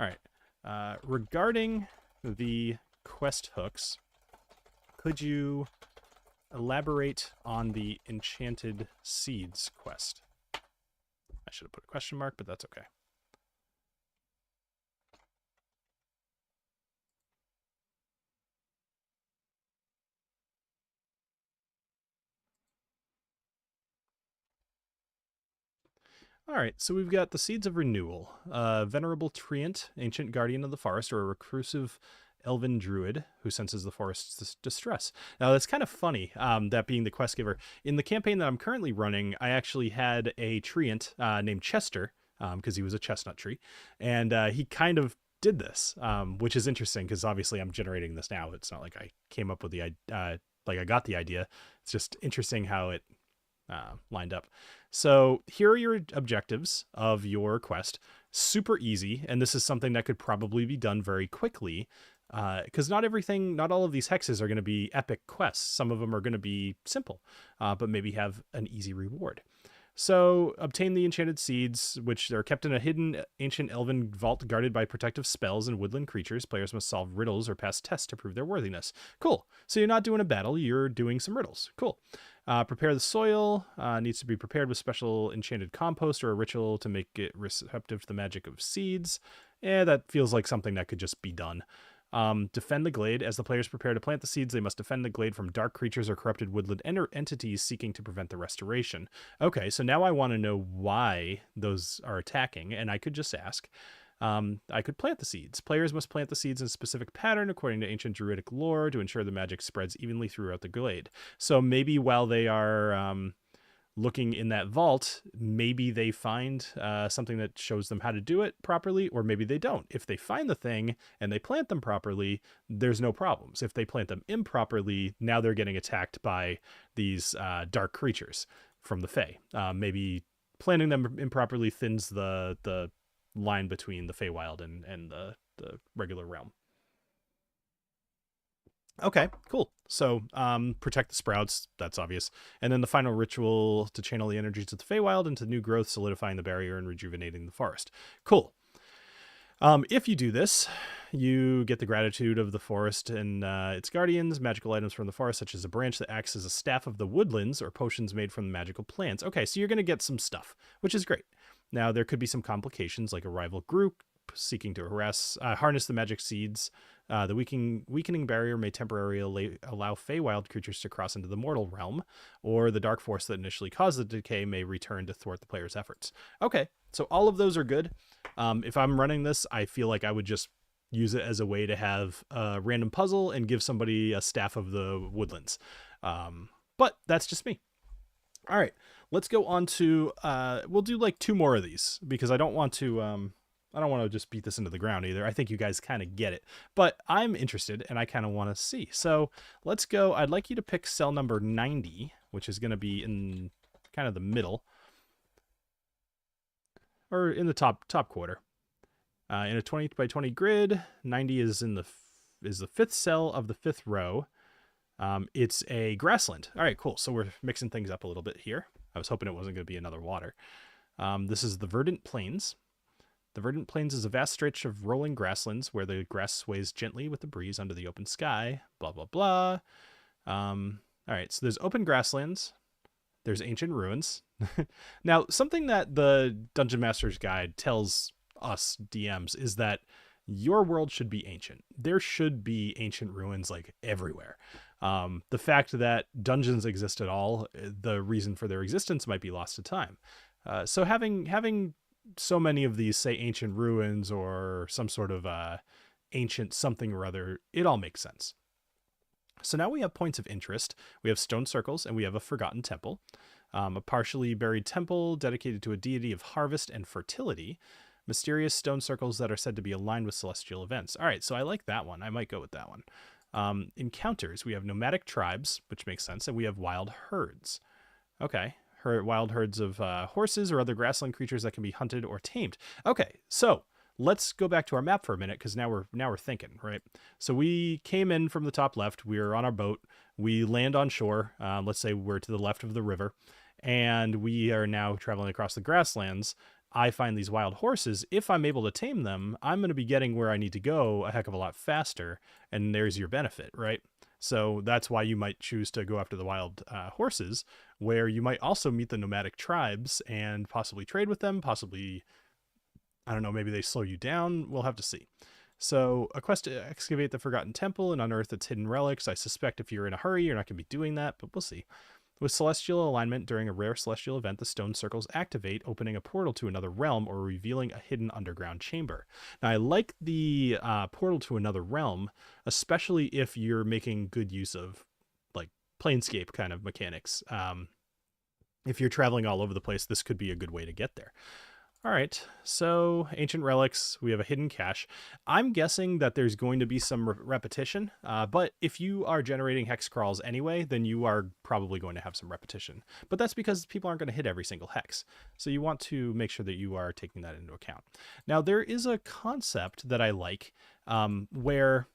All right, regarding the quest hooks, could you elaborate on the Enchanted Seeds quest? I should have put a question mark, but that's okay. All right, so we've got the Seeds of Renewal, Venerable Treant, Ancient Guardian of the Forest, or a reclusive Elven Druid who senses the forest's distress. Now, that's kind of funny, that being the quest giver. In the campaign that I'm currently running, I actually had a Treant named Chester, because he was a chestnut tree, and he kind of did this, which is interesting because obviously I'm generating this now. It's not like I came up with the like I got the idea. It's just interesting how it lined up. So here are your objectives of your quest. Super easy, and this is something that could probably be done very quickly, because not all of these hexes are going to be epic quests. Some of them are going to be simple, but maybe have an easy reward. So obtain the Enchanted Seeds, which are kept in a hidden ancient elven vault guarded by protective spells and woodland creatures. Players must solve riddles or pass tests to prove their worthiness. Cool. So you're not doing a battle, you're doing some riddles. Cool. Prepare the soil. Needs to be prepared with special enchanted compost or a ritual to make it receptive to the magic of seeds. That feels like something that could just be done. Defend the glade. As the players prepare to plant the seeds, they must defend the glade from dark creatures or corrupted woodland entities seeking to prevent the restoration. Okay, so now I want to know why those are attacking, and I could just ask. I could plant the seeds. Players must plant the seeds in a specific pattern according to ancient druidic lore to ensure the magic spreads evenly throughout the glade. So maybe while they are looking in that vault, maybe they find something that shows them how to do it properly, or maybe they don't. If they find the thing and they plant them properly, there's no problems. If they plant them improperly, now they're getting attacked by these dark creatures from the Fae. Maybe planting them improperly thins the line between the Feywild and the regular realm. Okay, cool. So protect the sprouts, that's obvious. And then the final ritual to channel the energies of the Feywild into new growth, solidifying the barrier and rejuvenating the forest. Cool. If you do this, you get the gratitude of the forest and its guardians, magical items from the forest, such as a branch that acts as a staff of the woodlands or potions made from magical plants. Okay, so you're going to get some stuff, which is great. Now, there could be some complications, like a rival group seeking to harness the magic seeds. The weakening barrier may temporarily allow Feywild creatures to cross into the mortal realm, or the dark force that initially caused the decay may return to thwart the player's efforts. Okay, so all of those are good. If I'm running this, I feel like I would just use it as a way to have a random puzzle and give somebody a staff of the woodlands. But that's just me. All right, let's go on to, we'll do like 2 more of these because I don't want to just beat this into the ground either. I think you guys kind of get it, but I'm interested and I kind of want to see. So let's go. I'd like you to pick cell number 90, which is going to be in kind of the middle or in the top quarter. In a 20 by 20 grid, 90 is the 5th cell of the 5th row. It's a grassland. All right, cool. So we're mixing things up a little bit here. I was hoping it wasn't going to be another water. This is the Verdant Plains. The Verdant Plains is a vast stretch of rolling grasslands where the grass sways gently with the breeze under the open sky, blah, blah, blah. All right, so there's open grasslands. There's ancient ruins. Now, something that the Dungeon Master's Guide tells us DMs is that your world should be ancient. There should be ancient ruins like everywhere. The fact that dungeons exist at all, the reason for their existence might be lost to time. So having so many of these, say, ancient ruins or some sort of ancient something or other, it all makes sense. So now we have points of interest. We have stone circles and we have a forgotten temple, a partially buried temple dedicated to a deity of harvest and fertility, mysterious stone circles that are said to be aligned with celestial events. All right, so I like that one. I might go with that one. Encounters, we have nomadic tribes, which makes sense, and we have wild herds. Okay, wild herds of horses or other grassland creatures that can be hunted or tamed. Okay, so let's go back to our map for a minute because now we're thinking, right? So we came in from the top left. We're on our boat. We land on shore. Let's say we're to the left of the river, and we are now traveling across the grasslands. I find these wild horses. If I'm able to tame them, I'm going to be getting where I need to go a heck of a lot faster, and there's your benefit, right? So that's why you might choose to go after the wild horses, where you might also meet the nomadic tribes and possibly trade with them, possibly, I don't know, maybe they slow you down. We'll have to see. So a quest to excavate the Forgotten Temple and unearth its hidden relics. I suspect if you're in a hurry, you're not going to be doing that, but we'll see. With celestial alignment during a rare celestial event, the stone circles activate, opening a portal to another realm or revealing a hidden underground chamber. Now, I like the portal to another realm, especially if you're making good use of like Planescape kind of mechanics. If you're traveling all over the place, this could be a good way to get there. All right, so ancient relics, we have a hidden cache. I'm guessing that there's going to be some repetition, but if you are generating hex crawls anyway, then you are probably going to have some repetition. But that's because people aren't going to hit every single hex. So you want to make sure that you are taking that into account. Now, there is a concept that I like where,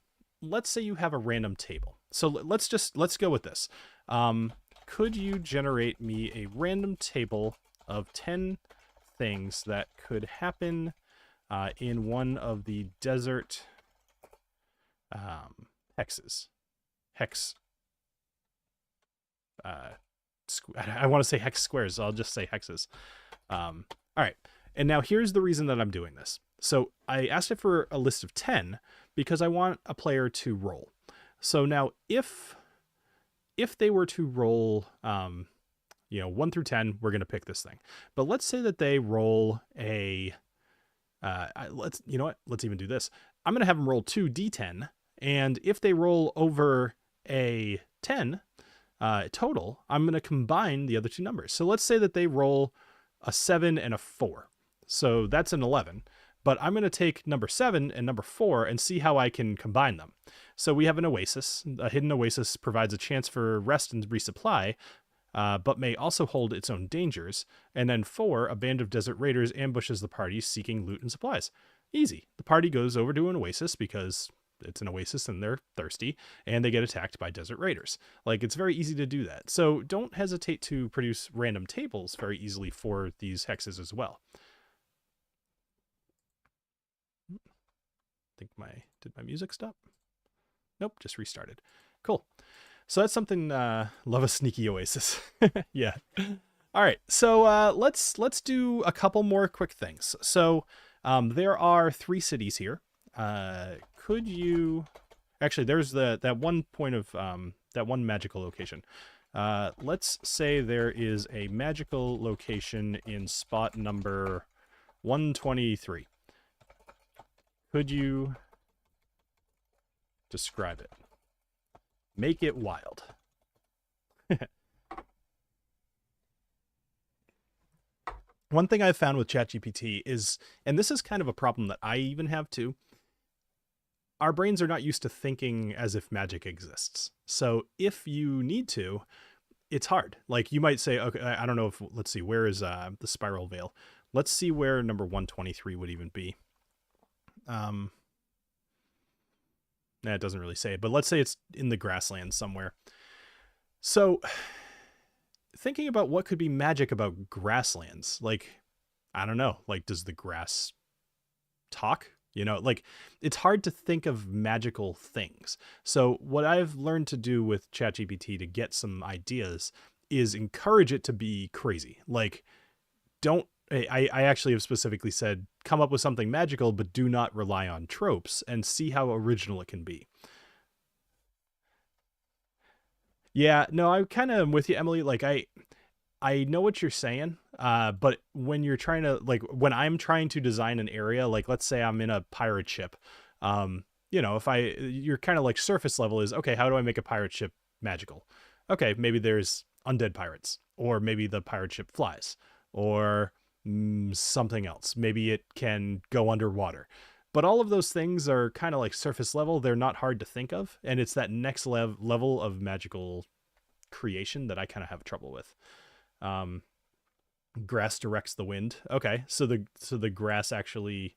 let's say you have a random table. So let's go with this. Could you generate me a random table of 10 things that could happen in one of the desert hexes? I want to say hex squares, so I'll just say hexes. All right, and now here's the reason that I'm doing this. So I asked it for a list of 10 because I want a player to roll. So now if they were to roll 1 through 10, we're going to pick this thing. But let's say that they roll a, let's even do this. I'm going to have them roll 2d10. And if they roll over a 10, total, I'm going to combine the other two numbers. So let's say that they roll a 7 and a 4. So that's an 11. But I'm going to take number 7 and number 4 and see how I can combine them. So we have an oasis. A hidden oasis provides a chance for rest and resupply, but may also hold its own dangers. And then 4, a band of desert raiders ambushes the party seeking loot and supplies. Easy. The party goes over to an oasis because it's an oasis and they're thirsty, and they get attacked by desert raiders. Like, it's very easy to do that. So don't hesitate to produce random tables very easily for these hexes as well. Did my music stop? Nope, just restarted. Cool. So that's something, love a sneaky oasis. Yeah. All right. So let's do a couple more quick things. So there are 3 cities here. Could you actually, there's that one point of that one magical location. Let's say there is a magical location in spot number 123. Could you describe it? Make it wild. One thing I've found with ChatGPT is, and this is kind of a problem that I even have too, our brains are not used to thinking as if magic exists. So if you need to, it's hard. Like, you might say, okay, I don't know if, let's see, where is the spiral veil? Let's see where number 123 would even be. Nah, it doesn't really say it, but let's say it's in the grasslands somewhere. So thinking about what could be magic about grasslands, like, I don't know, like, does the grass talk? You know, like, it's hard to think of magical things. So what I've learned to do with ChatGPT to get some ideas is encourage it to be crazy. Like, I actually have specifically said, come up with something magical, but do not rely on tropes, and see how original it can be. Yeah, no, I kind of am with you, Emily. Like, I know what you're saying, but when you're trying to, like, when I'm trying to design an area, like, let's say I'm in a pirate ship, you know, you're kind of like surface level is, okay, how do I make a pirate ship magical? Okay, maybe there's undead pirates, or maybe the pirate ship flies, or something else. Maybe it can go underwater. But all of those things are kind of like surface level. They're not hard to think of. And it's that next level of magical creation that I kind of have trouble with. Grass directs the wind. Okay, so the grass actually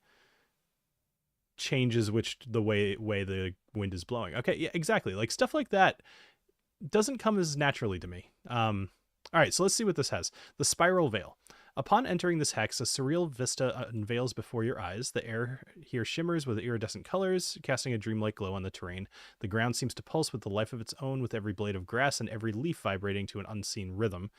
changes the way the wind is blowing. Okay, yeah, exactly. Like, stuff like that doesn't come as naturally to me. All right, so let's see what this has. The spiral veil. Upon entering this hex, a surreal vista unveils before your eyes. The air here shimmers with iridescent colors, casting a dreamlike glow on the terrain. The ground seems to pulse with the life of its own, with every blade of grass and every leaf vibrating to an unseen rhythm.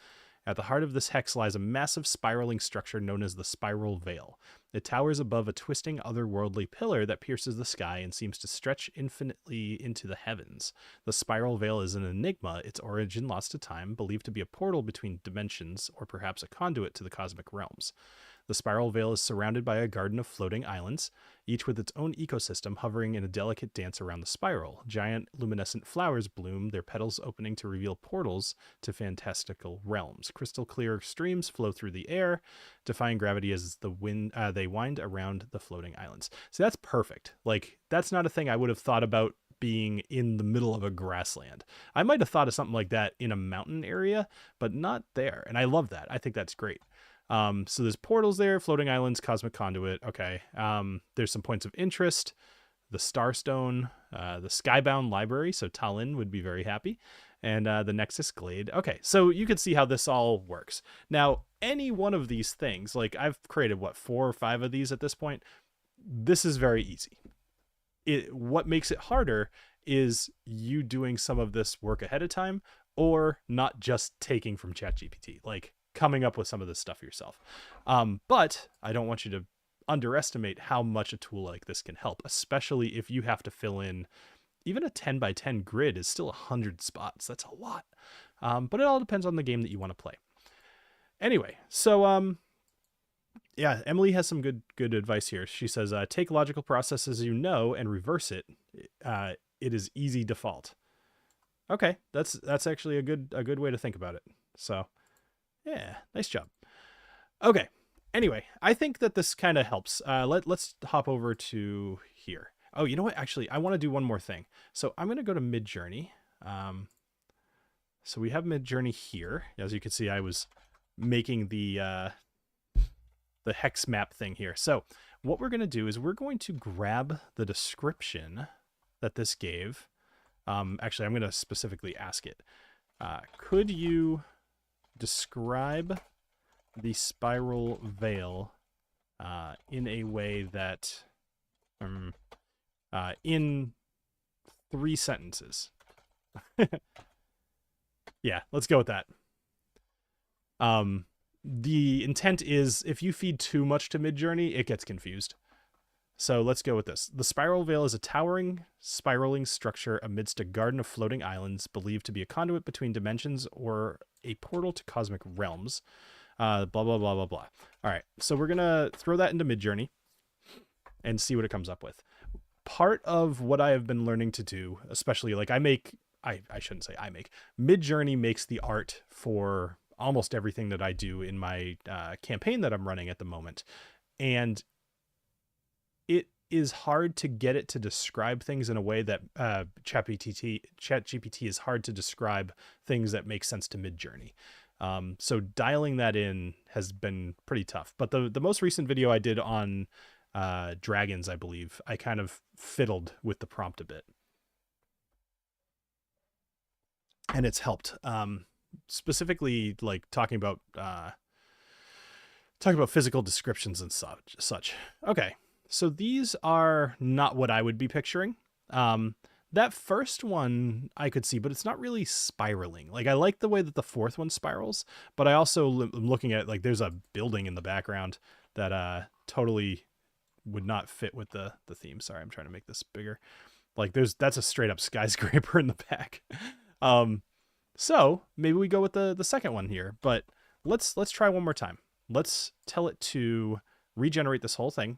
At the heart of this hex lies a massive spiraling structure known as the Spiral Veil. It towers above a twisting otherworldly pillar that pierces the sky and seems to stretch infinitely into the heavens. The Spiral Veil is an enigma, its origin lost to time, believed to be a portal between dimensions, or perhaps a conduit to the cosmic realms. The Spiral Veil is surrounded by a garden of floating islands, each with its own ecosystem hovering in a delicate dance around the spiral. Giant luminescent flowers bloom, their petals opening to reveal portals to fantastical realms. Crystal clear streams flow through the air, defying gravity as they wind around the floating islands. So that's perfect. Like, that's not a thing I would have thought about being in the middle of a grassland. I might have thought of something like that in a mountain area, but not there. And I love that. I think that's great. So there's portals there, floating islands, cosmic conduit. Okay. There's some points of interest, the Starstone, the Skybound Library. So TaLin would be very happy. And the Nexus Glade. Okay. So you can see how this all works. Now, any one of these things, like, I've created 4 or 5 of these at this point. This is very easy. What makes it harder is you doing some of this work ahead of time, or not just taking from ChatGPT. Like, coming up with some of this stuff yourself. But I don't want you to underestimate how much a tool like this can help, especially if you have to fill in. Even a 10 by 10 grid is still 100 spots. That's a lot. But it all depends on the game that you want to play. Anyway, so yeah, Emily has some good advice here. She says, take logical processes you know and reverse it. It is easy default. Okay, that's actually a good way to think about it. So, yeah, nice job. Okay. Anyway, I think that this kind of helps. Let's hop over to here. Oh, you know what? Actually, I want to do one more thing. So I'm going to go to Midjourney. So we have Midjourney here. As you can see, I was making the hex map thing here. So what we're going to do is we're going to grab the description that this gave. Actually, I'm going to specifically ask it. Could you describe the spiral veil in a way that in 3 sentences? Yeah, let's go with that. The intent is if you feed too much to Midjourney, it gets confused. So let's go with this. The spiral veil is a towering, spiraling structure amidst a garden of floating islands believed to be a conduit between dimensions or a portal to cosmic realms. Blah, blah, blah, blah, blah. All right, so we're going to throw that into Midjourney and see what it comes up with. Part of what I have been learning to do, especially like I shouldn't say I make, Midjourney makes the art for almost everything that I do in my campaign that I'm running at the moment. And it is hard to get it to describe things in a way that ChatGPT is hard to describe things that make sense to Midjourney. So dialing that in has been pretty tough. But the most recent video I did on dragons, I believe, I kind of fiddled with the prompt a bit. And it's helped. Specifically, like talking about physical descriptions and such. Okay, so these are not what I would be picturing. That first one I could see, but it's not really spiraling. Like I like the way that the fourth one spirals, but I also am looking at like there's a building in the background that totally would not fit with the theme. Sorry, I'm trying to make this bigger. Like that's a straight up skyscraper in the back. So maybe we go with the second one here, but let's try one more time. Let's tell it to regenerate this whole thing.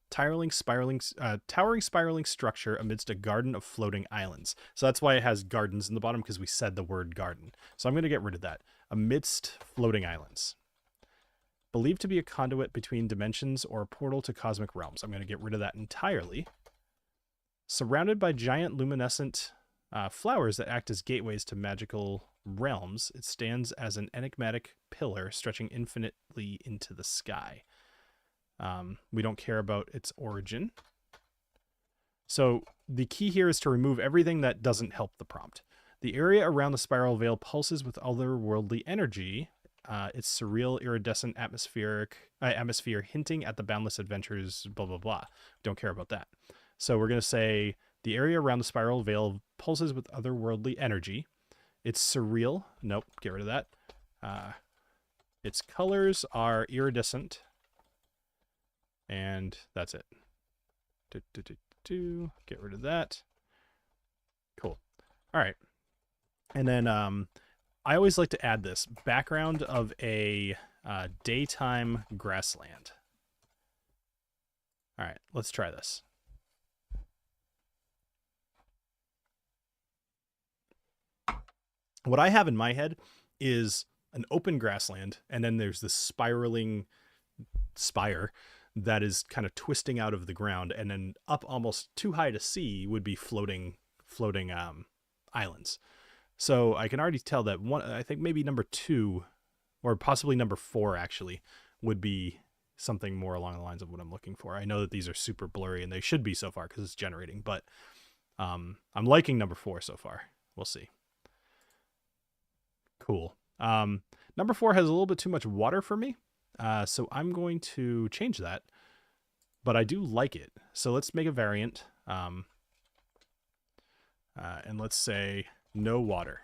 Towering spiraling structure amidst a garden of floating islands. So that's why it has gardens in the bottom, because we said the word garden. So I'm going to get rid of that. Amidst floating islands. Believed to be a conduit between dimensions or a portal to cosmic realms. I'm going to get rid of that entirely. Surrounded by giant luminescent flowers that act as gateways to magical realms, it stands as an enigmatic pillar stretching infinitely into the sky. We don't care about its origin. So the key here is to remove everything that doesn't help the prompt. The area around the spiral veil pulses with otherworldly energy. Its surreal, iridescent atmosphere hinting at the boundless adventures, blah, blah, blah. Don't care about that. So we're going to say the area around the spiral veil pulses with otherworldly energy. It's surreal. Nope, get rid of that. Its colors are iridescent. And that's it. Get rid of that. Cool. All right. And then I always like to add this background of a daytime grassland. All right, let's try this. What I have in my head is an open grassland, and then there's this spiraling spire that is kind of twisting out of the ground, and then up almost too high to see would be floating islands. So I can already tell that one, I think maybe number 2 or possibly number 4 actually would be something more along the lines of what I'm looking for. I know that these are super blurry and they should be so far because it's generating, but I'm liking number 4 so far. We'll see. Cool. Number 4 has a little bit too much water for me. So I'm going to change that, but I do like it. So let's make a variant. And let's say no water.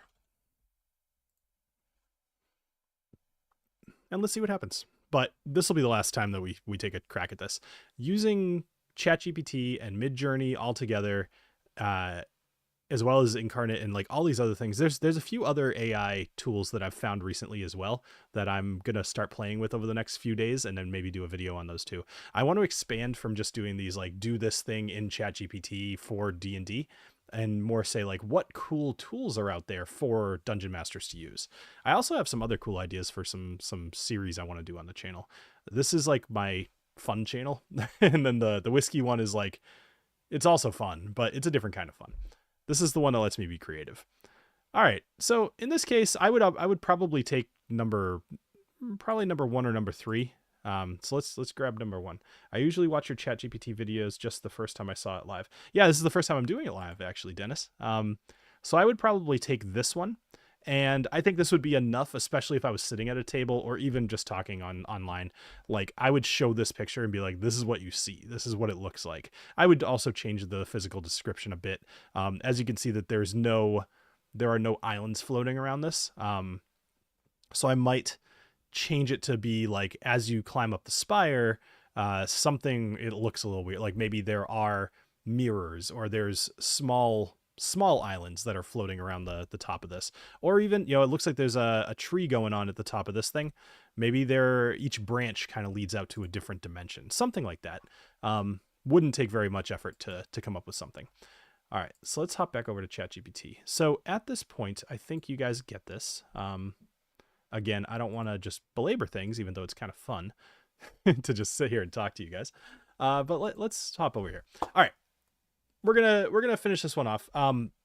And let's see what happens. But this will be the last time that we take a crack at this. Using ChatGPT and Midjourney all together, as well as Inkarnate and like all these other things. There's a few other AI tools that I've found recently as well that I'm going to start playing with over the next few days, and then maybe do a video on those too. I want to expand from just doing these like do this thing in ChatGPT for D&D and more say like what cool tools are out there for dungeon masters to use. I also have some other cool ideas for some series I want to do on the channel. This is like my fun channel, and then the whiskey one is like, it's also fun, but it's a different kind of fun. This is the one that lets me be creative. All right, so in this case, I would probably take number 1 or number 3. So let's grab number 1. I usually watch your ChatGPT videos just the first time I saw it live. Yeah, this is the first time I'm doing it live, actually, Dennis. So I would probably take this one, and I think this would be enough, especially if I was sitting at a table or even just talking online. Like, I would show this picture and be like, this is what you see. This is what it looks like. I would also change the physical description a bit. As you can see that there are no islands floating around this. So I might change it to be like, as you climb up the spire, it looks a little weird. Like maybe there are mirrors, or there's small islands that are floating around the top of this. Or even, it looks like there's a tree going on at the top of this thing. Maybe each branch kind of leads out to a different dimension. Something like that. Wouldn't take very much effort to come up with something. All right, so let's hop back over to ChatGPT. So at this point, I think you guys get this. Again, I don't want to just belabor things, even though it's kind of fun to just sit here and talk to you guys. But let's hop over here. All right, we're gonna finish this one off.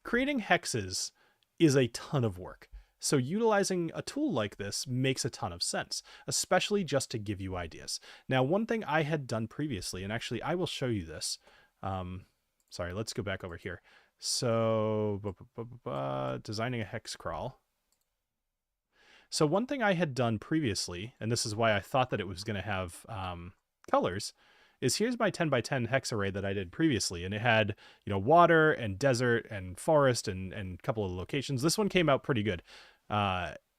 Creating hexes is a ton of work, so utilizing a tool like this makes a ton of sense, especially just to give you ideas. Now, one thing I had done previously, and actually I will show you this. Sorry, let's go back over here. So, designing a hex crawl. So one thing I had done previously, and this is why I thought that it was going to have colors, is here's my 10 by 10 hex array that I did previously. And it had, water and desert and forest and a couple of locations. This one came out pretty good.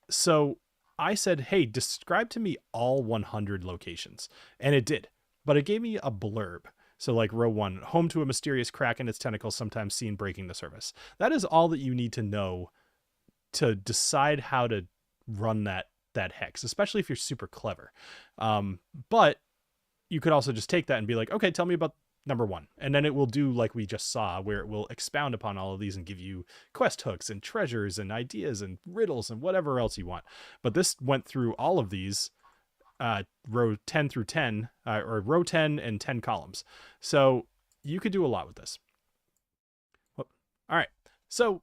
So I said, hey, describe to me all 100 locations. And it did, but it gave me a blurb. So like row 1, home to a mysterious crack in its tentacles, sometimes seen breaking the surface. That is all that you need to know to decide how to run that hex, especially if you're super clever. But you could also just take that and be like, okay, tell me about number 1. And then it will do like we just saw, where it will expound upon all of these and give you quest hooks and treasures and ideas and riddles and whatever else you want. But this went through all of these, row 10 through 10, or row 10 and 10 columns. So you could do a lot with this. All right, so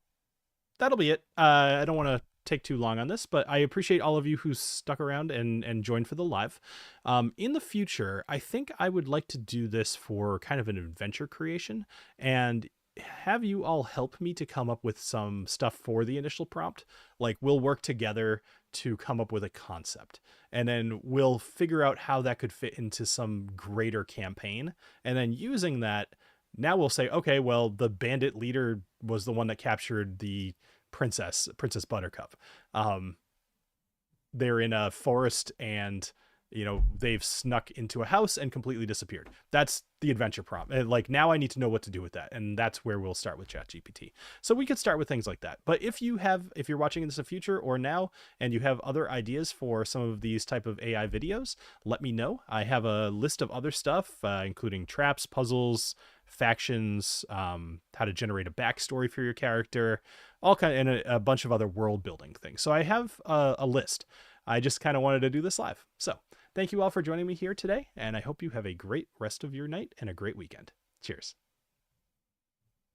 that'll be it. I don't want to take too long on this, but I appreciate all of you who stuck around and joined for the live. In the future, I think I would like to do this for kind of an adventure creation and have you all help me to come up with some stuff for the initial prompt. Like, we'll work together to come up with a concept, and then we'll figure out how that could fit into some greater campaign. And then using that, now we'll say, okay, well, the bandit leader was the one that captured the Princess Buttercup. They're in a forest, and they've snuck into a house and completely disappeared. That's the adventure prompt. And like, now I need to know what to do with that, and that's where we'll start with ChatGPT. So we could start with things like that. But if you're watching this in the future or now, and you have other ideas for some of these type of AI videos, let me know. I have a list of other stuff, including traps, puzzles, factions, how to generate a backstory for your character, and a bunch of other world building things. So I have a list. I just kind of wanted to do this live. So thank you all for joining me here today, and I hope you have a great rest of your night and a great weekend. Cheers.